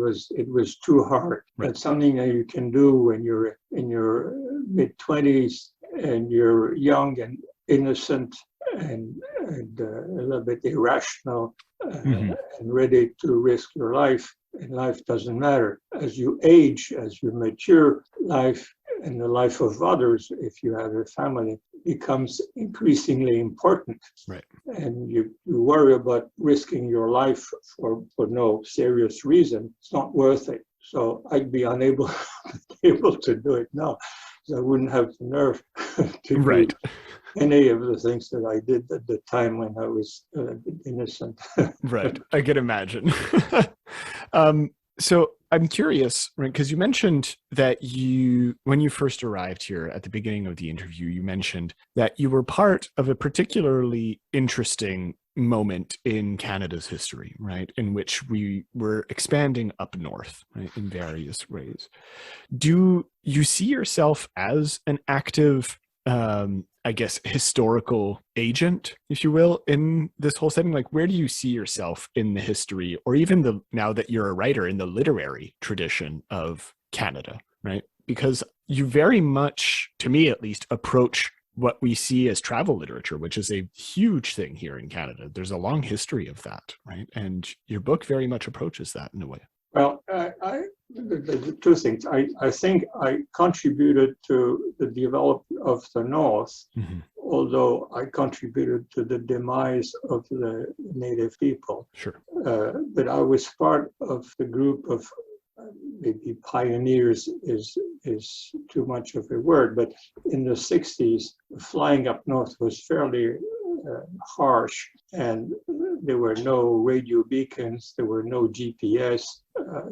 was too hard. Right. That's something that you can do when you're in your mid-20s and you're young and innocent and a little bit irrational Mhm. and ready to risk your life. And life doesn't matter. As you age, as you mature, life and the life of others, if you have a family, becomes increasingly important. Right. And you worry about risking your life for no serious reason. It's not worth it. So I'd be unable able to do it now. So I wouldn't have the nerve to do Right. any of the things that I did at the time when I was innocent. Right. I can imagine. So I'm curious, right? Because you mentioned that when you first arrived here at the beginning of the interview, you mentioned that you were part of a particularly interesting moment in Canada's history, right, in which we were expanding up north, right, in various ways. Do you see yourself as an active, I guess, historical agent, if you will, in this whole setting? Like, where do you see yourself in the history, or even the, now that you're a writer, in the literary tradition of Canada, right? Because you very much, to me at least, approach what we see as travel literature, which is a huge thing here in Canada. There's a long history of that, right? And your book very much approaches that in a way. Well, the two things. I think I contributed to the development of the North, although I contributed to the demise of the native people. Sure. But I was part of the group of maybe pioneers is too much of a word, but in the 60s, flying up north was fairly harsh, and there were no radio beacons, there were no GPS.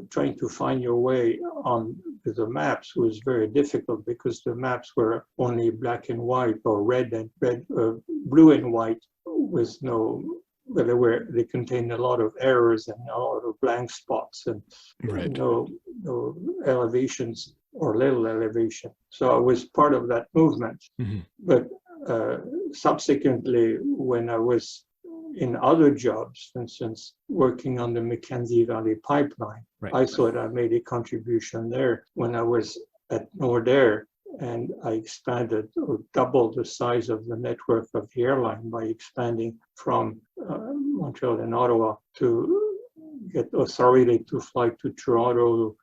Trying to find your way on the maps was very difficult because the maps were only black and white, or blue and white, with no. But they contained a lot of errors and a lot of blank spots, and no elevations or little elevation. So I was part of that movement. But subsequently, when I was in other jobs, for instance, working on the Mackenzie Valley pipeline, I thought I made a contribution there. When I was at Nordair, and I expanded or doubled the size of the network of the airline by expanding from Montreal and Ottawa to get authority to fly to Toronto,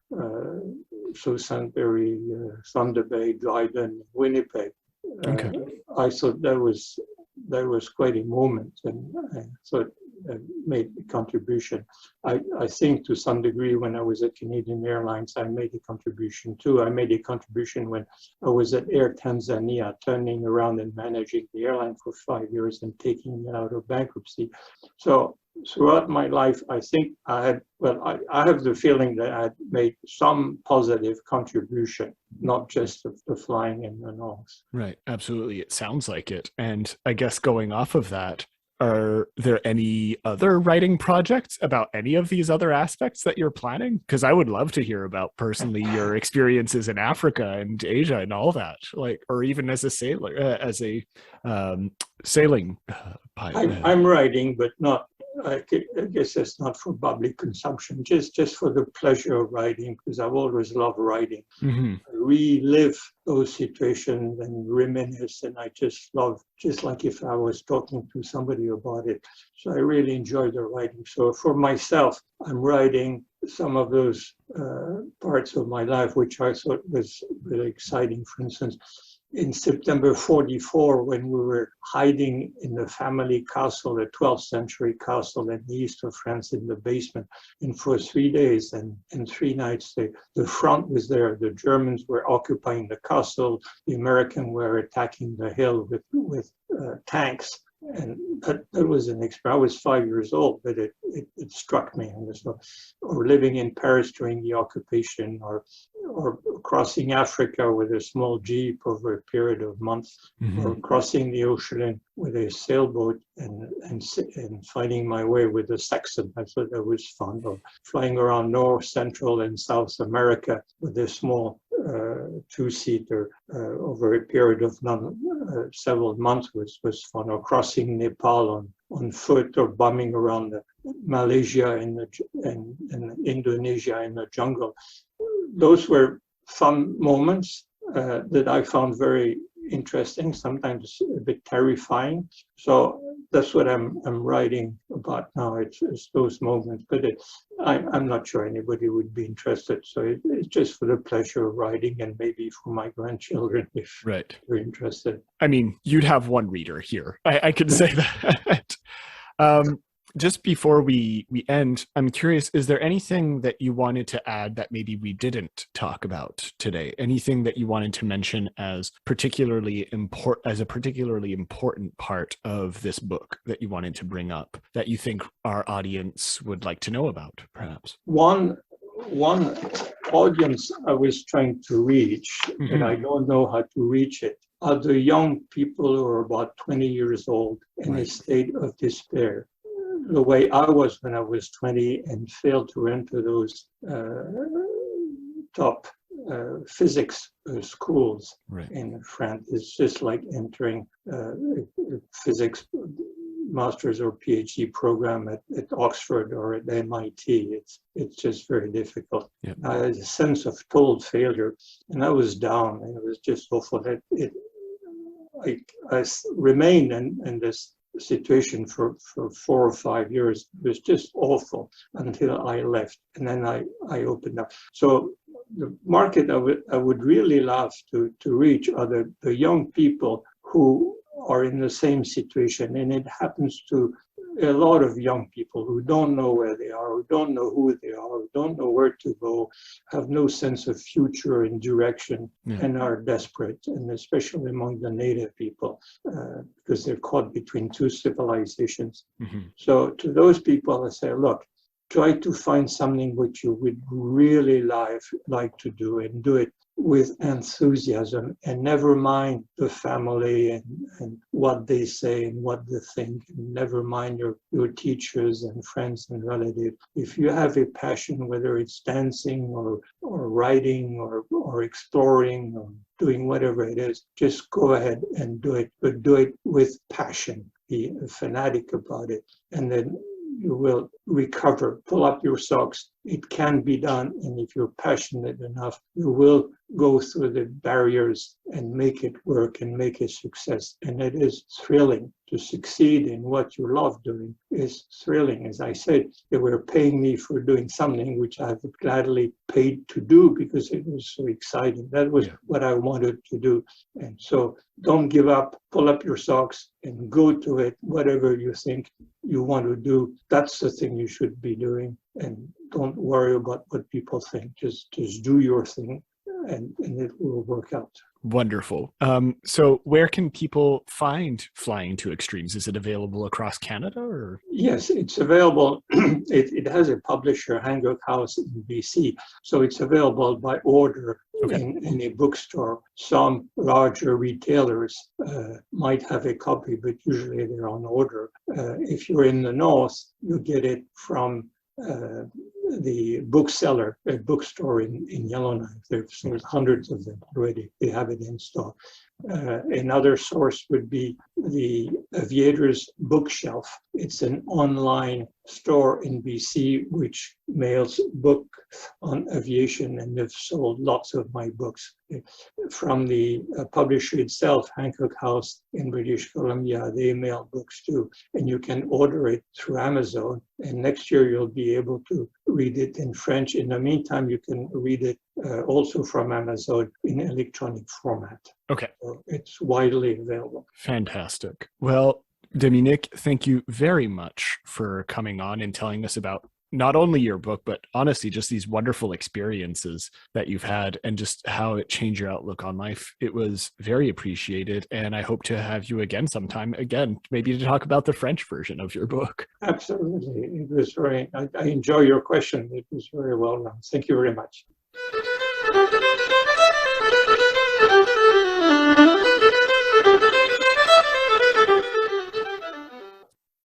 Sault Ste. Marie, Thunder Bay, Dryden, Winnipeg. I thought that was quite a moment, and I thought I made a contribution. I think to some degree when I was at Canadian Airlines, I made a contribution too. I made a contribution when I was at Air Tanzania, turning around and managing the airline for 5 years and taking it out of bankruptcy. So throughout my life, I think I have the feeling that I had made some positive contribution, not just the flying in the north. Right, absolutely. It sounds like it. And I guess going off of that, are there any other writing projects about any of these other aspects that you're planning? Because I would love to hear about personally your experiences in Africa and Asia and all that, like, or even as a sailor, sailing pilot. I'm writing, but not. I guess that's not for public consumption, just for the pleasure of writing, because I've always loved writing. Relive those situations and reminisce, and I just love, just like if I was talking to somebody about it. So I really enjoy the writing. So for myself, I'm writing some of those parts of my life, which I thought was really exciting. For instance, in September 44, when we were hiding in the family castle, a 12th century castle in the east of France in the basement, and for 3 days and 3 nights, the front was there. The Germans were occupying the castle. The Americans were attacking the hill with tanks. And that was an experience. I was 5 years old, but it struck me. Or living in Paris during the occupation, or crossing Africa with a small jeep over a period of months, or crossing the ocean with a sailboat and finding my way with a Saxon. I thought that was fun. Or flying around North, Central, and South America with a small two-seater over a period of several months was fun. Or crossing Nepal on foot, or bumming around Malaysia and Indonesia in the jungle. Those were fun moments that I found very interesting, sometimes a bit terrifying. So that's what I'm writing about now. It's those moments, but I'm not sure anybody would be interested. So it's just for the pleasure of writing, and maybe for my grandchildren if they're interested. I mean, you'd have one reader here. I can say that. Just before we end, I'm curious, is there anything that you wanted to add that maybe we didn't talk about today? Anything that you wanted to mention as a particularly important part of this book that you wanted to bring up that you think our audience would like to know about, perhaps? One audience I was trying to reach, and I don't know how to reach it, are the young people who are about 20 years old in a Right. state of despair, the way I was when I was 20 and failed to enter those top physics schools Right. in France. It's just like entering physics master's or PhD program at Oxford or at MIT. It's just very difficult. Yep. I had a sense of total failure, and I was down, and it was just awful. I remained in this situation for 4 or 5 years. It was just awful until I left, and then I opened up. So the market I would really love to reach are the young people who are in the same situation, and it happens to a lot of young people who don't know where they are, who don't know who they are, who don't know where to go, have no sense of future and direction, and are desperate, and especially among the native people, because they're caught between two civilizations. Mm-hmm. So to those people, I say, look, try to find something which you would really like to do, and do it with enthusiasm, and never mind the family and what they say and what they think, and never mind your teachers and friends and relatives. If you have a passion, whether it's dancing or writing or exploring or doing whatever it is, just go ahead and do it, but do it with passion. Be a fanatic about it, and then you will recover. Pull up your socks. It can be done, and if you're passionate enough, you will go through the barriers and make it work and make a success. And it is thrilling to succeed in what you love doing. Is thrilling. As I said, they were paying me for doing something which I would gladly paid to do because it was so exciting. That was what I wanted to do. And so don't give up, pull up your socks and go to it, whatever you think you want to do. That's the thing you should be doing. And don't worry about what people think. Just do your thing, and it will work out. Wonderful. So where can people find Flying to Extremes? Is it available across Canada? Or? Yes, it's available. It has a publisher, Hancock House in BC. So it's available by order in a bookstore. Some larger retailers might have a copy, but usually they're on order. If you're in the north, you get it from the bookseller, a bookstore in Yellowknife. They've sold hundreds of them already. They have it in stock. Another source would be the Aviator's Bookshelf. It's an online store in BC which mails books on aviation, and they've sold lots of my books. From the publisher itself, Hancock House in British Columbia, they mail books too, and you can order it through Amazon, and next year you'll be able to read it in French. In the meantime, you can read it also from Amazon in electronic format. Okay. So it's widely available. Fantastic. Well, Dominique, thank you very much for coming on and telling us about not only your book, but honestly, just these wonderful experiences that you've had and just how it changed your outlook on life. It was very appreciated. And I hope to have you again sometime, maybe to talk about the French version of your book. Absolutely. It was I enjoy your question. It was very well done. Thank you very much.